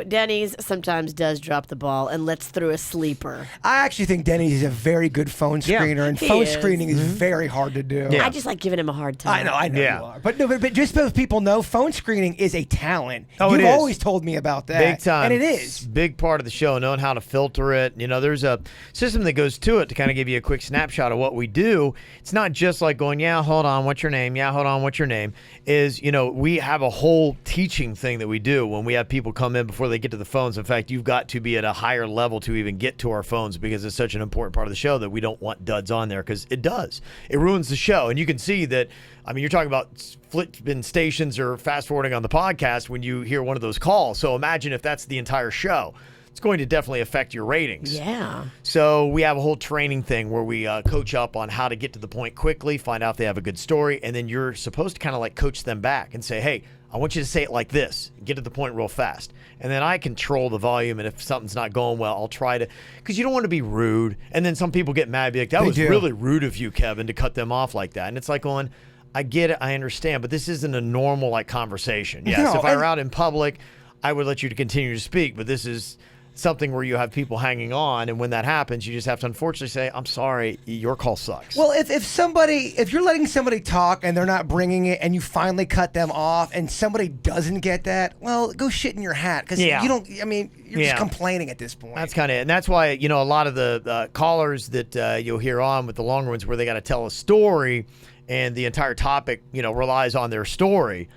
[SPEAKER 4] Denny's sometimes does drop the ball and lets through a sleeper.
[SPEAKER 3] I actually think Denny's is a very good phone screener, and
[SPEAKER 4] He
[SPEAKER 3] phone
[SPEAKER 4] is.
[SPEAKER 3] screening is very hard to do.
[SPEAKER 2] Yeah.
[SPEAKER 4] I just like giving him a hard time.
[SPEAKER 3] I know
[SPEAKER 2] Yeah.
[SPEAKER 3] you are. But no, but just so people know, phone screening is a talent.
[SPEAKER 2] Oh,
[SPEAKER 3] You've
[SPEAKER 2] it is.
[SPEAKER 3] always told me about that.
[SPEAKER 2] Big time.
[SPEAKER 3] And it
[SPEAKER 2] It's
[SPEAKER 3] is.
[SPEAKER 2] a big part of the show, knowing how to filter it. There's a system that goes to it to kind of give you a quick snapshot of what we do. It's not just like going, yeah, hold on, what's your name? Yeah, hold on, what's your name? We have a whole teaching thing that we do when we have people come in before they get to the phones. In fact, you've got to be at a higher level to even get to our phones because it's such an important part of the show that we don't want duds on there because it does. It ruins the show. And you can see that, you're talking about flipping stations or fast forwarding on the podcast when you hear one of those calls. So imagine if that's the entire show. It's going to definitely affect your ratings.
[SPEAKER 4] Yeah.
[SPEAKER 2] So we have a whole training thing where we coach up on how to get to the point quickly, find out if they have a good story, and then you're supposed to kind of like coach them back and say, hey, I want you to say it like this, get to the point real fast. And then I control the volume, and if something's not going well, I'll try to, because you don't want to be rude. And then some people get mad, be like, that was really rude of you, Kevin, to cut them off like that. And it's like going, I get it, I understand, but this isn't a normal conversation. Yes,
[SPEAKER 3] No,
[SPEAKER 2] if I were out in public, I would let you to continue to speak, but this is something where you have people hanging on, and when that happens, you just have to unfortunately say, I'm sorry, your call sucks.
[SPEAKER 3] Well, if you're letting somebody talk and they're not bringing it, and you finally cut them off, and somebody doesn't get that, well, go shit in your hat because you don't. You're just complaining at this point.
[SPEAKER 2] That's kind of it, and that's why a lot of the callers that you'll hear on with the longer ones where they got to tell a story, and the entire topic relies on their story.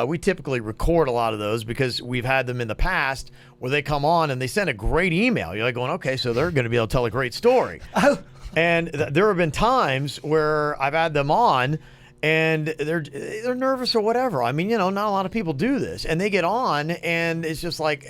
[SPEAKER 2] We typically record a lot of those because we've had them in the past where they come on and they send a great email. You're like going, okay, so they're going to be able to tell a great story. And there have been times where I've had them on and they're nervous or whatever. Not a lot of people do this. And they get on and it's just like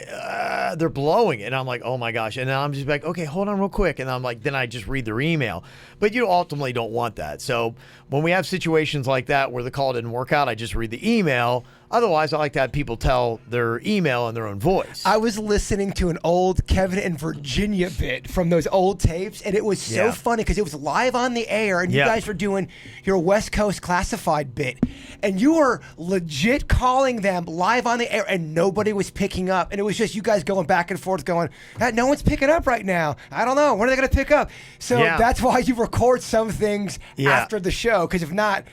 [SPEAKER 2] they're blowing it. And I'm like, oh my gosh. And then I'm just like, okay, hold on real quick. And I'm like, then I just read their email. But you ultimately don't want that. So when we have situations like that where the call didn't work out, I just read the email. Otherwise, I like to have people tell their email in their own voice.
[SPEAKER 3] I was listening to an old Kevin and Virginia bit from those old tapes, and it was so funny because it was live on the air, and you guys were doing your West Coast classified bit, and you were legit calling them live on the air, and nobody was picking up, and it was just you guys going back and forth going, no one's picking up right now. I don't know. When are they going to pick up? So that's why you record some things after the show, because if not,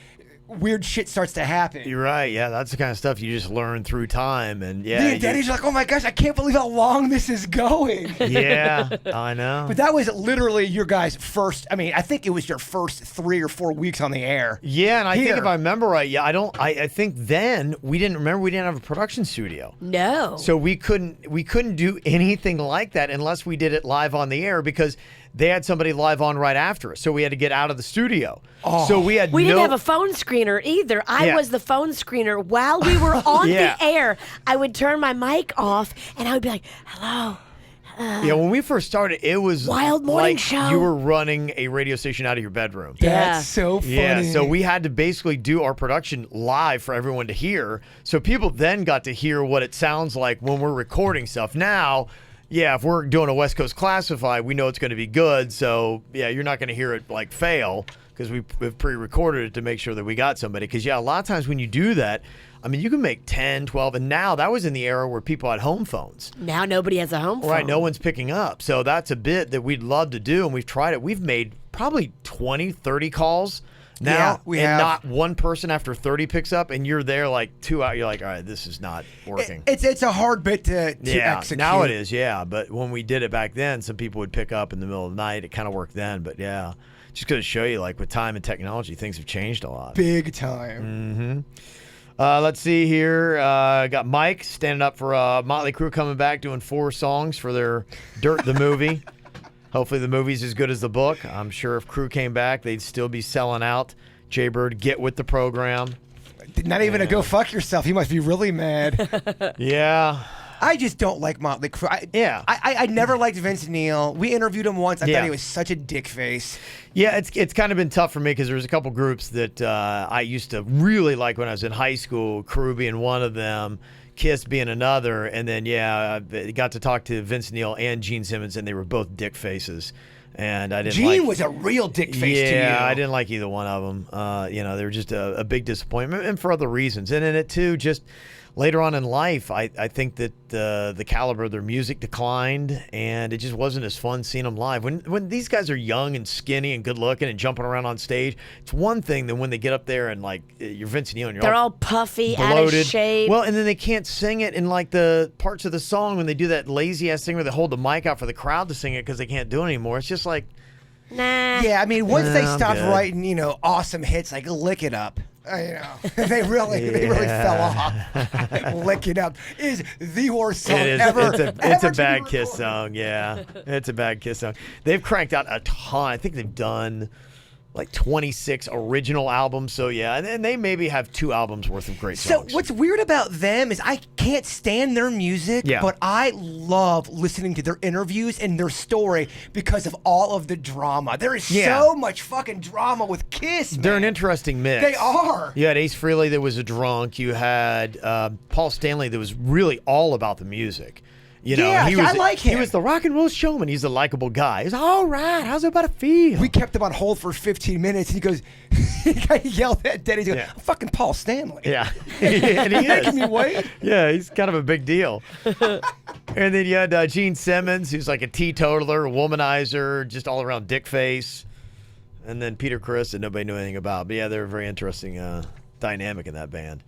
[SPEAKER 3] weird shit starts to happen.
[SPEAKER 2] You're right. Yeah, that's the kind of stuff you just learn through time. And
[SPEAKER 3] Me and Danny's like, oh my gosh, I can't believe how long this is going.
[SPEAKER 2] Yeah, I know.
[SPEAKER 3] But that was literally your guys' first. I think it was your first 3 or 4 weeks on the air.
[SPEAKER 2] Yeah, and I think if I remember right, I think then we didn't have a production studio.
[SPEAKER 4] No.
[SPEAKER 2] So we couldn't do anything like that unless we did it live on the air because they had somebody live on right after us. So we had to get out of the studio. Oh. So we
[SPEAKER 4] didn't have a phone screener either. I was the phone screener while we were on the air. I would turn my mic off and I would be like, hello.
[SPEAKER 2] Yeah, when we first started, it was
[SPEAKER 4] Wild morning
[SPEAKER 2] like
[SPEAKER 4] show.
[SPEAKER 2] you were running a radio station out of your bedroom.
[SPEAKER 4] Yeah.
[SPEAKER 3] That's so funny.
[SPEAKER 2] Yeah, so we had to basically do our production live for everyone to hear. So people then got to hear what it sounds like when we're recording stuff. Now, yeah, if we're doing a West Coast Classified, we know it's going to be good. So, yeah, you're not going to hear it like fail because we've pre-recorded it to make sure that we got somebody. Because, yeah, a lot of times when you do that, I mean, you can make 10, 12, and now that was in the era where people had home phones.
[SPEAKER 4] Now nobody has a home phone.
[SPEAKER 2] Right, no one's picking up. So that's a bit that we'd love to do, and we've tried it. We've made probably 20, 30 calls now,
[SPEAKER 3] Yeah, we
[SPEAKER 2] and
[SPEAKER 3] have.
[SPEAKER 2] not one person after 30 picks up, and you're there like 2 hours. You're like, all right, this is not working.
[SPEAKER 3] It's a hard bit to
[SPEAKER 2] yeah,
[SPEAKER 3] execute.
[SPEAKER 2] now it is, yeah. But when we did it back then, some people would pick up in the middle of the night. It kind of worked then, but yeah. Just going to show you, like, with time and technology, things have changed a lot.
[SPEAKER 3] Big time.
[SPEAKER 2] Let's see here. Got Mike standing up for Motley Crue coming back doing 4 songs for their Dirt the Movie. Hopefully the movie's as good as the book. I'm sure if Crue came back, they'd still be selling out. Jaybird, get with the program.
[SPEAKER 3] Not even a go fuck yourself. He must be really mad.
[SPEAKER 2] Yeah.
[SPEAKER 3] I just don't like Motley Crue. I never liked Vince Neil. We interviewed him once. I
[SPEAKER 2] Yeah.
[SPEAKER 3] thought he was such a dick face.
[SPEAKER 2] Yeah, it's kind of been tough for me because there's a couple groups that I used to really like when I was in high school, Crue being one of them, Kiss being another, and then, I got to talk to Vince Neil and Gene Simmons, and they were both dick faces. And I didn't
[SPEAKER 3] Gene
[SPEAKER 2] like,
[SPEAKER 3] was a real dick face to you.
[SPEAKER 2] Yeah, I didn't like either one of them. They were just a big disappointment, and for other reasons. And in it, too, just later on in life, I think that the caliber of their music declined, and it just wasn't as fun seeing them live. When these guys are young and skinny and good looking and jumping around on stage, it's one thing than when they get up there and, like, you're Vince Neil and you're
[SPEAKER 4] They're all puffy, out of
[SPEAKER 2] bloated.
[SPEAKER 4] shape.
[SPEAKER 2] Well, and then they can't sing it in, like, the parts of the song when they do that lazy-ass thing where they hold the mic out for the crowd to sing it because they can't do it anymore. It's just like...
[SPEAKER 4] Nah.
[SPEAKER 3] Yeah, I mean, once they
[SPEAKER 2] I'm
[SPEAKER 3] stopped
[SPEAKER 2] good.
[SPEAKER 3] writing, awesome hits like "Lick It Up," they really fell off. "Lick It Up" is the worst song
[SPEAKER 2] It is.
[SPEAKER 3] ever.
[SPEAKER 2] It's a
[SPEAKER 3] ever to be
[SPEAKER 2] bad Kiss
[SPEAKER 3] recorded.
[SPEAKER 2] song. Yeah, it's a bad Kiss song. They've cranked out a ton. I think they've done like 26 original albums. So yeah, and they maybe have 2 albums worth of great
[SPEAKER 3] So
[SPEAKER 2] songs.
[SPEAKER 3] what's weird about them is I can't stand their music,
[SPEAKER 2] Yeah.
[SPEAKER 3] but I love listening to their interviews and their story because of all of the drama. There is so much fucking drama with Kiss.
[SPEAKER 2] They're an
[SPEAKER 3] man.
[SPEAKER 2] interesting mix.
[SPEAKER 3] They are.
[SPEAKER 2] You had Ace Frehley that was a drunk. You had Paul Stanley that was really all about the music.
[SPEAKER 3] Yeah,
[SPEAKER 2] he
[SPEAKER 3] I
[SPEAKER 2] was,
[SPEAKER 3] like him.
[SPEAKER 2] He was the rock and roll showman. He's a likable guy. He's all right. How's it about to feel?
[SPEAKER 3] We kept him on hold for 15 minutes, and he goes, he yelled at Denny, he goes,
[SPEAKER 2] Yeah.
[SPEAKER 3] I'm fucking Paul Stanley.
[SPEAKER 2] Yeah, and he is.
[SPEAKER 3] Making me wait.
[SPEAKER 2] Yeah, he's kind of a big deal. And then you had Gene Simmons, who's like a teetotaler, a womanizer, just all around dick face. And then Peter Criss that nobody knew anything about. But yeah, they're a very interesting dynamic in that band.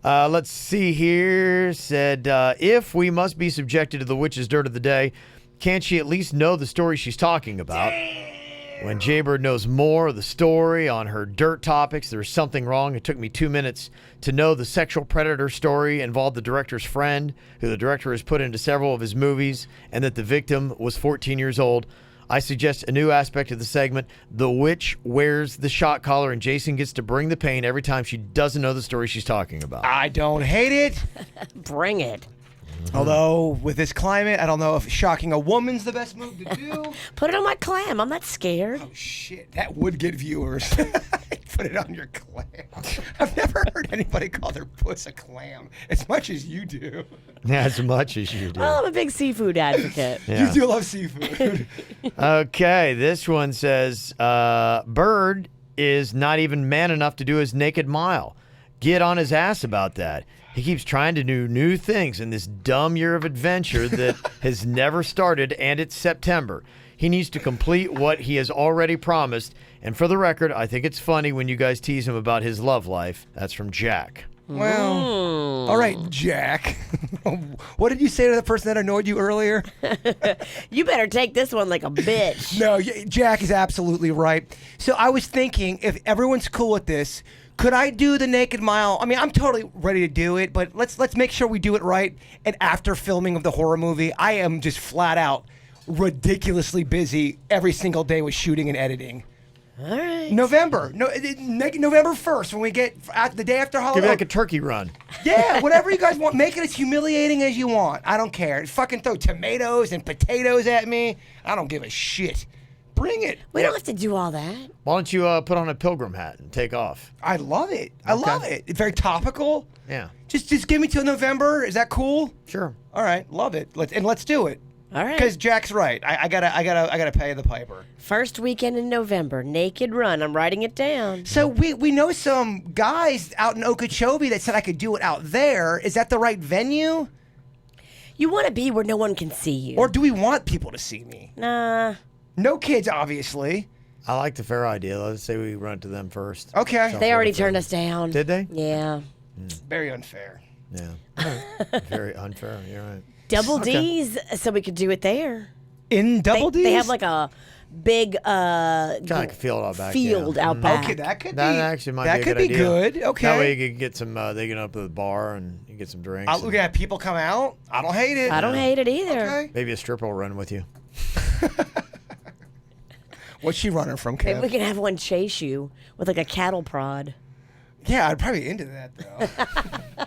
[SPEAKER 2] Let's see here. Said, if we must be subjected to the witch's dirt of the day, can't she at least know the story she's talking about? When Jaybird knows more of the story on her dirt topics, there's something wrong. It took me 2 minutes to know the sexual predator story involved the director's friend, who the director has put into several of his movies, and that the victim was 14 years old. I suggest a new aspect of the segment. The witch wears the shot collar, and Jason gets to bring the pain every time she doesn't know the story she's talking about.
[SPEAKER 3] I don't hate it.
[SPEAKER 4] Bring it.
[SPEAKER 3] Although, with this climate, I don't know if shocking a woman's the best move to do.
[SPEAKER 4] Put it on my clam. I'm not scared.
[SPEAKER 3] Oh, shit. That would get viewers. Put it on your clam. I've never heard anybody call their puss a clam as much as you do.
[SPEAKER 2] As much as you do.
[SPEAKER 4] Well, I'm a big seafood advocate.
[SPEAKER 2] Yeah.
[SPEAKER 3] You do love seafood.
[SPEAKER 2] Okay, this one says, Bird is not even man enough to do his naked mile. Get on his ass about that. He keeps trying to do new things in this dumb year of adventure that has never started, and it's September. He needs to complete what he has already promised. And for the record, I think it's funny when you guys tease him about his love life. That's from Jack.
[SPEAKER 3] Well, all right, Jack. What did you say to the person that annoyed you earlier?
[SPEAKER 4] You better take this one like a bitch.
[SPEAKER 3] No, Jack is absolutely right. So I was thinking, if everyone's cool with this, could I do the naked mile? I mean, I'm totally ready to do it, but let's make sure we do it right. And after filming of the horror movie, I am just flat out ridiculously busy every single day with shooting and editing.
[SPEAKER 4] All right.
[SPEAKER 3] November. November 1st when we get the day after
[SPEAKER 2] Give
[SPEAKER 3] Halloween.
[SPEAKER 2] me like a turkey run.
[SPEAKER 3] Yeah, whatever you guys want. Make it as humiliating as you want. I don't care. Fucking throw tomatoes and potatoes at me. I don't give a shit. Bring it.
[SPEAKER 4] We don't have to do all that.
[SPEAKER 2] Why don't you put on a pilgrim hat and take off?
[SPEAKER 3] I love it. I love it. It's very topical.
[SPEAKER 2] Yeah.
[SPEAKER 3] Just give me till November. Is that cool?
[SPEAKER 2] Sure.
[SPEAKER 3] All right, love it. Let's do it.
[SPEAKER 4] All right.
[SPEAKER 3] Because Jack's right. I gotta pay the piper.
[SPEAKER 4] First weekend in November, Naked Run. I'm writing it down.
[SPEAKER 3] So we know some guys out in Okeechobee that said I could do it out there. Is that the right venue?
[SPEAKER 4] You want to be where no one can see you.
[SPEAKER 3] Or do we want people to see me?
[SPEAKER 4] Nah.
[SPEAKER 3] No kids, obviously.
[SPEAKER 2] I like the fair idea. Let's say we run to them first.
[SPEAKER 3] Okay.
[SPEAKER 4] They already turned us down.
[SPEAKER 2] Did they?
[SPEAKER 4] Yeah.
[SPEAKER 3] Very unfair.
[SPEAKER 2] Yeah. Very unfair. You're right.
[SPEAKER 4] Double D's, so we could do it there.
[SPEAKER 3] In Double D's?
[SPEAKER 4] They have like a big
[SPEAKER 2] Kind of like a field out back.
[SPEAKER 4] out back.
[SPEAKER 3] Okay, that could
[SPEAKER 2] That
[SPEAKER 3] be.
[SPEAKER 2] actually might
[SPEAKER 3] that
[SPEAKER 2] be a
[SPEAKER 3] could
[SPEAKER 2] good
[SPEAKER 3] be
[SPEAKER 2] idea.
[SPEAKER 3] good. Okay.
[SPEAKER 2] That way you could get some. They get up to the bar and you get some drinks.
[SPEAKER 3] I'll look at people come out. I don't hate it.
[SPEAKER 4] I don't hate it either.
[SPEAKER 3] Okay.
[SPEAKER 2] Maybe a stripper will run with you.
[SPEAKER 3] What's she running from, Kev?
[SPEAKER 4] Maybe we can have one chase you with like a cattle prod.
[SPEAKER 3] Yeah, I'd probably be into that though.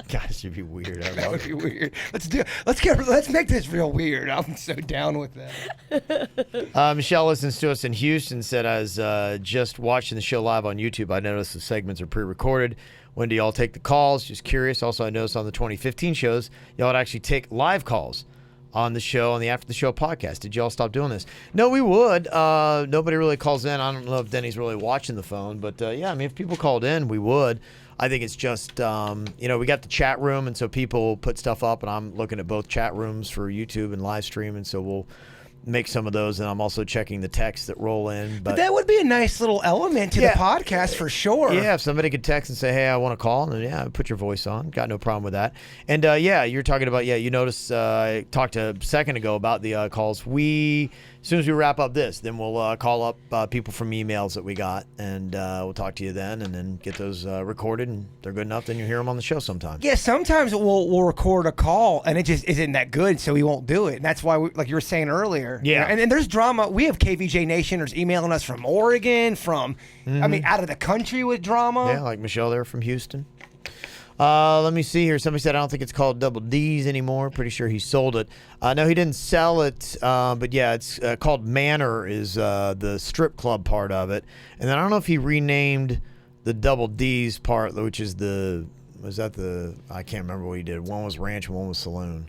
[SPEAKER 2] God, it should be weird.
[SPEAKER 3] That would be weird. Let's make this real weird. I'm so down with that.
[SPEAKER 2] Michelle listens to us in Houston. Said, I was just watching the show live on YouTube. I noticed the segments are pre-recorded. When do y'all take the calls? Just curious. Also, I noticed on the 2015 shows, y'all would actually take live calls on the show, on the After the Show podcast. Did y'all stop doing this? No, we would. Nobody really calls in. I don't know if Denny's really watching the phone, but yeah, I mean, if people called in, we would. I think it's just, we got the chat room, and so people put stuff up, and I'm looking at both chat rooms for YouTube and live stream, and so we'll make some of those, and I'm also checking the texts that roll in.
[SPEAKER 3] But that would be a nice little element to the podcast for sure.
[SPEAKER 2] Yeah, if somebody could text and say, hey, I want to call, and then, put your voice on. Got no problem with that. And, you're talking about, you noticed I talked a second ago about the calls. As soon as we wrap up this, then we'll call up people from emails that we got, and we'll talk to you then, and then get those recorded, and if they're good enough, then you'll hear them on the show sometime.
[SPEAKER 3] Yeah, sometimes we'll record a call, and it just isn't that good, so we won't do it. And that's why, like you were saying earlier.
[SPEAKER 2] Yeah.
[SPEAKER 3] And there's drama. We have KVJ Nationers emailing us from Oregon, from, out of the country with drama.
[SPEAKER 2] Yeah, like Michelle there from Houston. Let me see here. Somebody said, I don't think it's called Double D's anymore. Pretty sure he sold it. No, he didn't sell it. But yeah, it's called Manor is the strip club part of it. And then I don't know if he renamed the Double D's part, which is I can't remember what he did. One was ranch, one was saloon.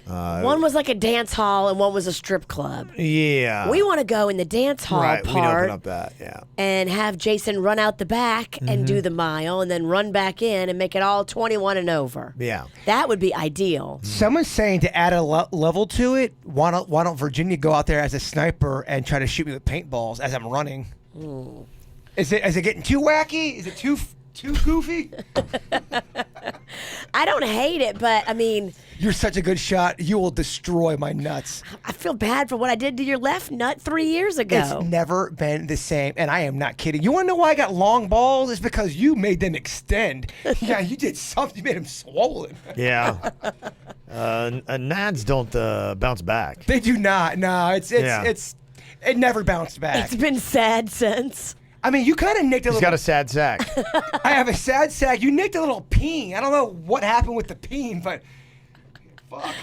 [SPEAKER 4] One was like a dance hall and one was a strip club.
[SPEAKER 2] Yeah.
[SPEAKER 4] We want to go in the dance hall
[SPEAKER 2] right, we'd
[SPEAKER 4] part
[SPEAKER 2] open up that, yeah.
[SPEAKER 4] and have Jason run out the back and do the mile and then run back in and make it all 21 and over.
[SPEAKER 2] Yeah.
[SPEAKER 4] That would be ideal.
[SPEAKER 3] Someone's saying to add a level to it, why don't Virginia go out there as a sniper and try to shoot me with paintballs as I'm running? Is it getting too wacky? Is it too goofy?
[SPEAKER 4] I don't hate it, but I mean,
[SPEAKER 3] You're such a good shot. You will destroy my nuts.
[SPEAKER 4] I feel bad for what I did to your left nut 3 years ago.
[SPEAKER 3] It's never been the same, and I am not kidding. You want to know why I got long balls? It's because you made them extend. Yeah, you did something. You made them swollen.
[SPEAKER 2] Yeah. Nads don't bounce back.
[SPEAKER 3] They do not. No, it never bounced back.
[SPEAKER 4] It's been sad since.
[SPEAKER 3] I mean, you kind of nicked a
[SPEAKER 2] He's
[SPEAKER 3] little.
[SPEAKER 2] got a sad sack.
[SPEAKER 3] I have a sad sack. You nicked a little peen. I don't know what happened with the peen, but fuck.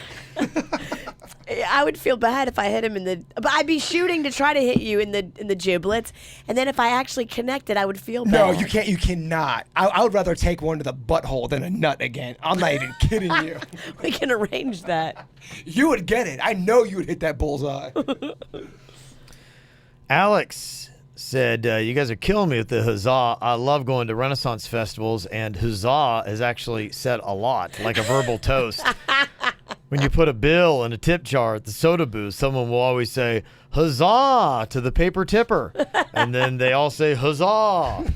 [SPEAKER 4] I would feel bad if I hit him but I'd be shooting to try to hit you in the giblets, and then if I actually connected, I would feel bad.
[SPEAKER 3] No, you can't. You cannot. I would rather take one to the butthole than a nut again. I'm not even kidding you.
[SPEAKER 4] We can arrange that.
[SPEAKER 3] You would get it. I know you would hit that bullseye.
[SPEAKER 2] Alex said, you guys are killing me with the huzzah. I love going to Renaissance festivals, and huzzah is actually said a lot, like a verbal toast. When you put a bill and a tip jar at the soda booth, someone will always say, huzzah, to the paper tipper. And then they all say, huzzah.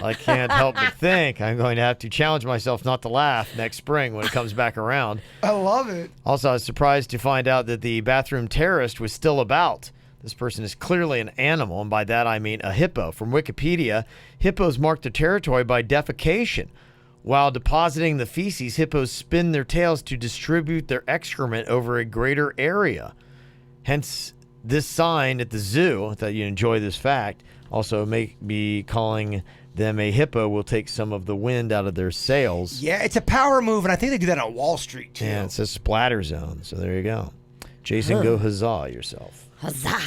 [SPEAKER 2] I can't help but think I'm going to have to challenge myself not to laugh next spring when it comes back around.
[SPEAKER 3] I love it.
[SPEAKER 2] Also, I was surprised to find out that the bathroom terrorist was still about. This person is clearly an animal, and by that I mean a hippo. From Wikipedia, hippos mark their territory by defecation. While depositing the feces, hippos spin their tails to distribute their excrement over a greater area. Hence, this sign at the zoo, I thought you'd enjoy this fact, also be calling them a hippo will take some of the wind out of their sails.
[SPEAKER 3] Yeah, it's a power move, and I think they do that on Wall Street, too.
[SPEAKER 2] Yeah, it's a splatter zone, so there you go. Jason, go huzzah yourself.
[SPEAKER 4] Huzzah.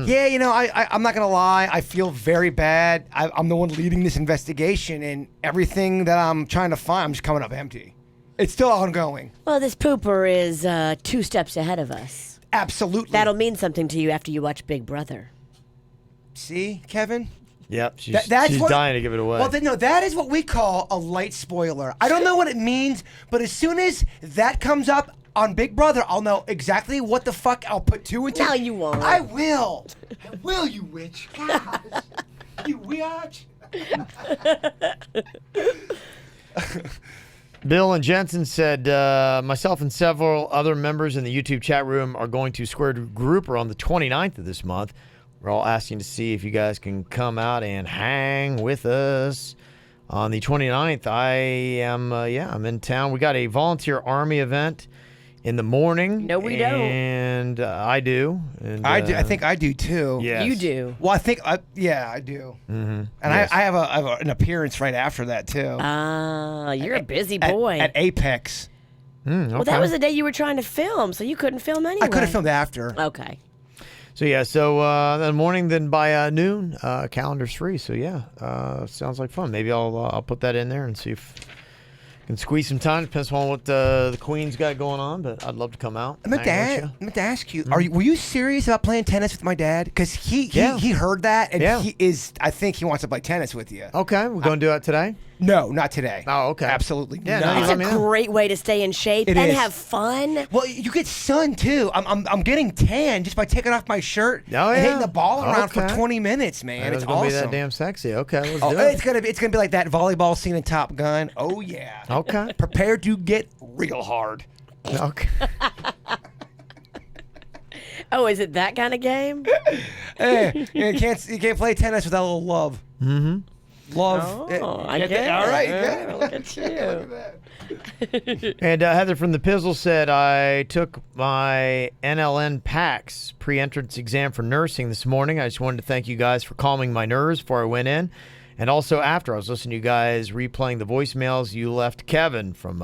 [SPEAKER 3] Yeah, I'm not going to lie. I feel very bad. I'm the one leading this investigation, and everything that I'm trying to find, I'm just coming up empty. It's still ongoing.
[SPEAKER 4] Well, this pooper is 2 steps ahead of us.
[SPEAKER 3] Absolutely.
[SPEAKER 4] That'll mean something to you after you watch Big Brother.
[SPEAKER 3] See, Kevin?
[SPEAKER 2] Yep, she's
[SPEAKER 3] That's
[SPEAKER 2] dying to give it away.
[SPEAKER 3] Well, no, that is what we call a light spoiler. I don't know what it means, but as soon as that comes up on Big Brother, I'll know exactly what the fuck. I'll put 2 and 2.
[SPEAKER 4] No, you won't.
[SPEAKER 3] I will. I will, you witch. God. You witch.
[SPEAKER 2] Bill and Jensen said, myself and several other members in the YouTube chat room are going to Square Grouper on the 29th of this month. We're all asking to see if you guys can come out and hang with us. On the 29th, I'm in town. We got a volunteer army event in the morning.
[SPEAKER 4] No, we don't.
[SPEAKER 2] And I do. And,
[SPEAKER 3] I do. I think I do, too.
[SPEAKER 2] Yes.
[SPEAKER 4] You do.
[SPEAKER 3] Well, I think, I do. Mm-hmm. And
[SPEAKER 2] Yes.
[SPEAKER 3] I have an appearance right after that, too.
[SPEAKER 4] You're a busy boy.
[SPEAKER 3] At Apex.
[SPEAKER 2] Okay.
[SPEAKER 4] Well, that was the day you were trying to film, so you couldn't film anyway.
[SPEAKER 3] I could have filmed after.
[SPEAKER 4] Okay.
[SPEAKER 2] So in the morning, then by noon, calendar's free. So sounds like fun. Maybe I'll put that in there and see if I can squeeze some time. Depends on what the Queen's got going on, but I'd love to come out.
[SPEAKER 3] I meant to ask you, were you serious about playing tennis with my dad? Because he heard that, and I think he wants to play tennis with you.
[SPEAKER 2] Okay, we're going to do that today?
[SPEAKER 3] No, not today.
[SPEAKER 2] Oh, okay.
[SPEAKER 3] Absolutely
[SPEAKER 2] Yeah,
[SPEAKER 3] not.
[SPEAKER 2] no,
[SPEAKER 4] It's a
[SPEAKER 2] let me know.
[SPEAKER 4] great way to stay in shape
[SPEAKER 3] It
[SPEAKER 4] and
[SPEAKER 3] is.
[SPEAKER 4] have fun.
[SPEAKER 3] Well, you get sun too. I'm getting tan just by taking off my shirt and hitting the ball around for 20 minutes, man. It's
[SPEAKER 2] gonna
[SPEAKER 3] awesome.
[SPEAKER 2] be that damn sexy. Okay, let's do it.
[SPEAKER 3] It's gonna be like that volleyball scene in Top Gun. Oh yeah.
[SPEAKER 2] Okay.
[SPEAKER 3] Prepare to get real hard.
[SPEAKER 2] Okay.
[SPEAKER 4] Oh, is it that kind of game?
[SPEAKER 3] Hey, you can't play tennis without a little love. Mm-hmm. Love.
[SPEAKER 4] Oh, I
[SPEAKER 3] get
[SPEAKER 4] get
[SPEAKER 3] that. All right,
[SPEAKER 4] it.
[SPEAKER 3] good.
[SPEAKER 4] Look at you.
[SPEAKER 3] Look at that.
[SPEAKER 2] And Heather from the Pizzle said, I took my NLN PACS pre-entrance exam for nursing this morning. I just wanted to thank you guys for calming my nerves before I went in. And also after, I was listening to you guys replaying the voicemails you left Kevin from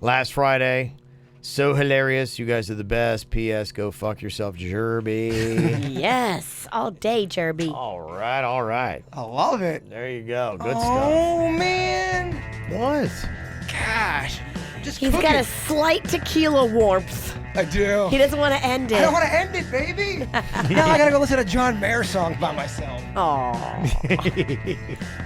[SPEAKER 2] last Friday. So hilarious. You guys are the best. P.S. Go fuck yourself, Jerby.
[SPEAKER 4] Yes, all day, Jerby.
[SPEAKER 2] All right.
[SPEAKER 3] I love it.
[SPEAKER 2] There you go. Good
[SPEAKER 3] Oh man.
[SPEAKER 2] stuff. What?
[SPEAKER 3] Gosh. Just
[SPEAKER 4] He's
[SPEAKER 3] cook
[SPEAKER 4] got
[SPEAKER 3] it.
[SPEAKER 4] a slight tequila warmth.
[SPEAKER 3] I do.
[SPEAKER 4] He doesn't want to end it.
[SPEAKER 3] I don't want to end it, baby. Now I gotta go listen to John Mayer songs by myself.
[SPEAKER 4] Aw.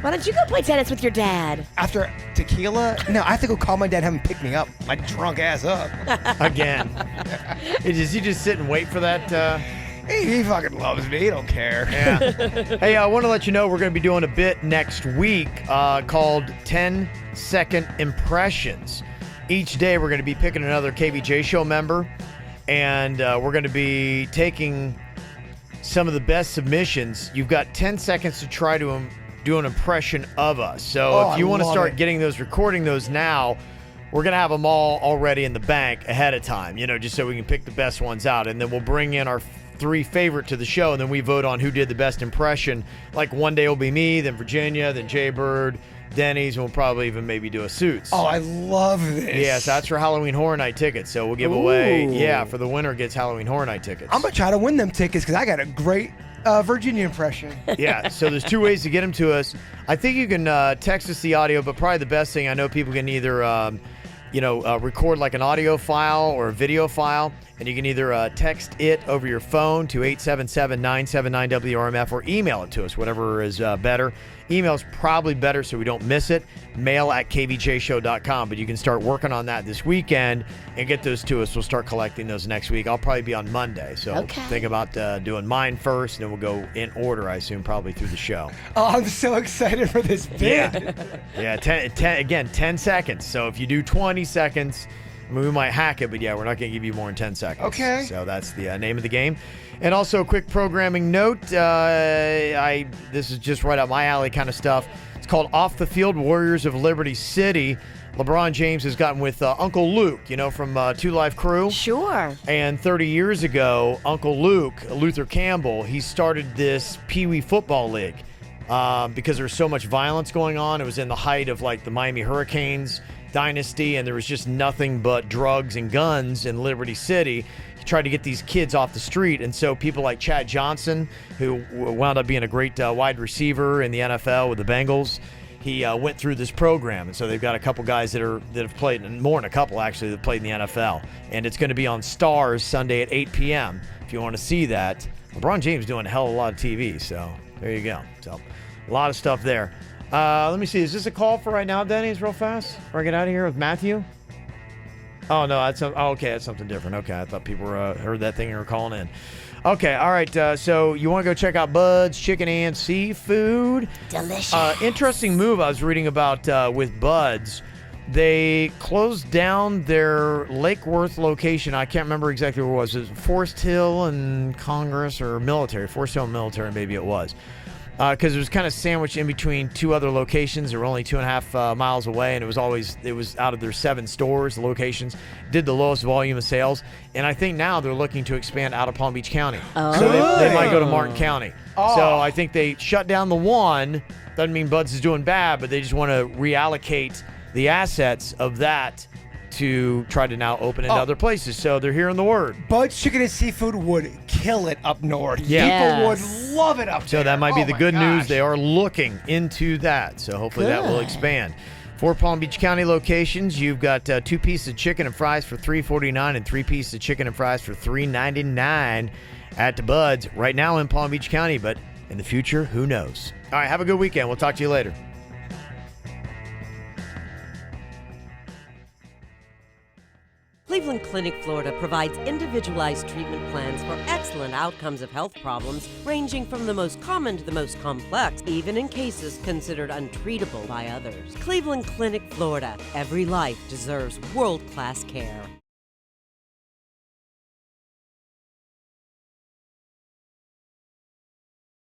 [SPEAKER 4] Why don't you go play tennis with your dad?
[SPEAKER 3] After tequila? No, I have to go call my dad, have him pick me up, my drunk ass up.
[SPEAKER 2] Again. Does he just sit and wait for that?
[SPEAKER 3] He fucking loves me. He don't care.
[SPEAKER 2] Yeah. Hey, I want to let you know we're going to be doing a bit next week called 10-Second Impressions. Each day we're going to be picking another KVJ show member, and we're going to be taking some of the best submissions. You've got 10 seconds to try to do an impression of us. So if you want to start getting those, recording those now, we're going to have them all already in the bank ahead of time, just so we can pick the best ones out. And then we'll bring in our 3 favorite to the show, and then we vote on who did the best impression. Like one day will be me, then Virginia, then Jay Bird, Denny's, and we'll probably even maybe do a Suits.
[SPEAKER 3] Oh, I love this.
[SPEAKER 2] Yes, that's for Halloween Horror Night tickets. So we'll give away, for the winner gets Halloween Horror Night tickets.
[SPEAKER 3] I'm going to try to win them tickets because I got a great Virginia impression.
[SPEAKER 2] Yeah, so there's 2 ways to get them to us. I think you can text us the audio, but probably the best thing, I know people can either record like an audio file or a video file, and you can either text it over your phone to 877-979-WRMF or email it to us, whatever is better. Email is probably better so we don't miss it. mail@kvjshow.com, but you can start working on that this weekend and get those to us. We'll start collecting those next week. I'll probably be on Monday, so think about doing mine first, and then we'll go in order, I assume, probably through the show.
[SPEAKER 3] Oh, I'm so excited for this bid.
[SPEAKER 2] Yeah, 10 seconds. So if you do 20 seconds, we might hack it, but we're not going to give you more than 10 seconds.
[SPEAKER 3] Okay.
[SPEAKER 2] So that's the name of the game. And also a quick programming note. This is just right up my alley kind of stuff. It's called Off the Field Warriors of Liberty City. LeBron James has gotten with Uncle Luke, from Two Live Crew.
[SPEAKER 4] Sure.
[SPEAKER 2] And 30 years ago, Uncle Luke, Luther Campbell, he started this Pee Wee Football League because there was so much violence going on. It was in the height of like the Miami Hurricanes dynasty, and there was just nothing but drugs and guns in Liberty City. He tried to get these kids off the street, and so people like Chad Johnson, who wound up being a great wide receiver in the NFL with the Bengals, he went through this program, and so they've got a couple guys that have played, and more than a couple actually, that played in the NFL. And it's going to be on Stars Sunday at 8 p.m. if you want to see that. LeBron James doing a hell of a lot of TV, so there you go. So a lot of stuff there. Let me see. Is this a call for right now, Denny's, real fast? Before I get out of here with Matthew? Oh, no. Okay. That's something different. Okay. I thought people heard that thing and were calling in. Okay. All right. So you want to go check out Bud's Chicken and Seafood?
[SPEAKER 4] Delicious.
[SPEAKER 2] Interesting move I was reading about with Bud's. They closed down their Lake Worth location. I can't remember exactly where it was. It was Forest Hill and Congress or Military. Forest Hill and Military, maybe it was. Because it was kind of sandwiched in between two other locations. They were only 2.5 miles away, and it was out of their 7 stores, the locations, did the lowest volume of sales. And I think now they're looking to expand out of Palm Beach County.
[SPEAKER 4] Oh.
[SPEAKER 2] So they might go to Martin County. Oh. So I think they shut down the one. Doesn't mean Bud's is doing bad, but they just want to reallocate the assets of that to try to now open in other places. So they're hearing the word.
[SPEAKER 3] Bud's Chicken and Seafood would kill it up north.
[SPEAKER 2] Yeah.
[SPEAKER 3] People would love it up there.
[SPEAKER 2] So that might be the good news.
[SPEAKER 3] Gosh.
[SPEAKER 2] They are looking into that. So hopefully that will expand. 4 Palm Beach County locations, you've got 2 pieces of chicken and fries for $3.49 and 3 pieces of chicken and fries for $3.99 at Bud's right now in Palm Beach County. But in the future, who knows? All right, have a good weekend. We'll talk to you later.
[SPEAKER 1] Cleveland Clinic, Florida provides individualized treatment plans for excellent outcomes of health problems ranging from the most common to the most complex, even in cases considered untreatable by others. Cleveland Clinic, Florida. Every life deserves world-class care.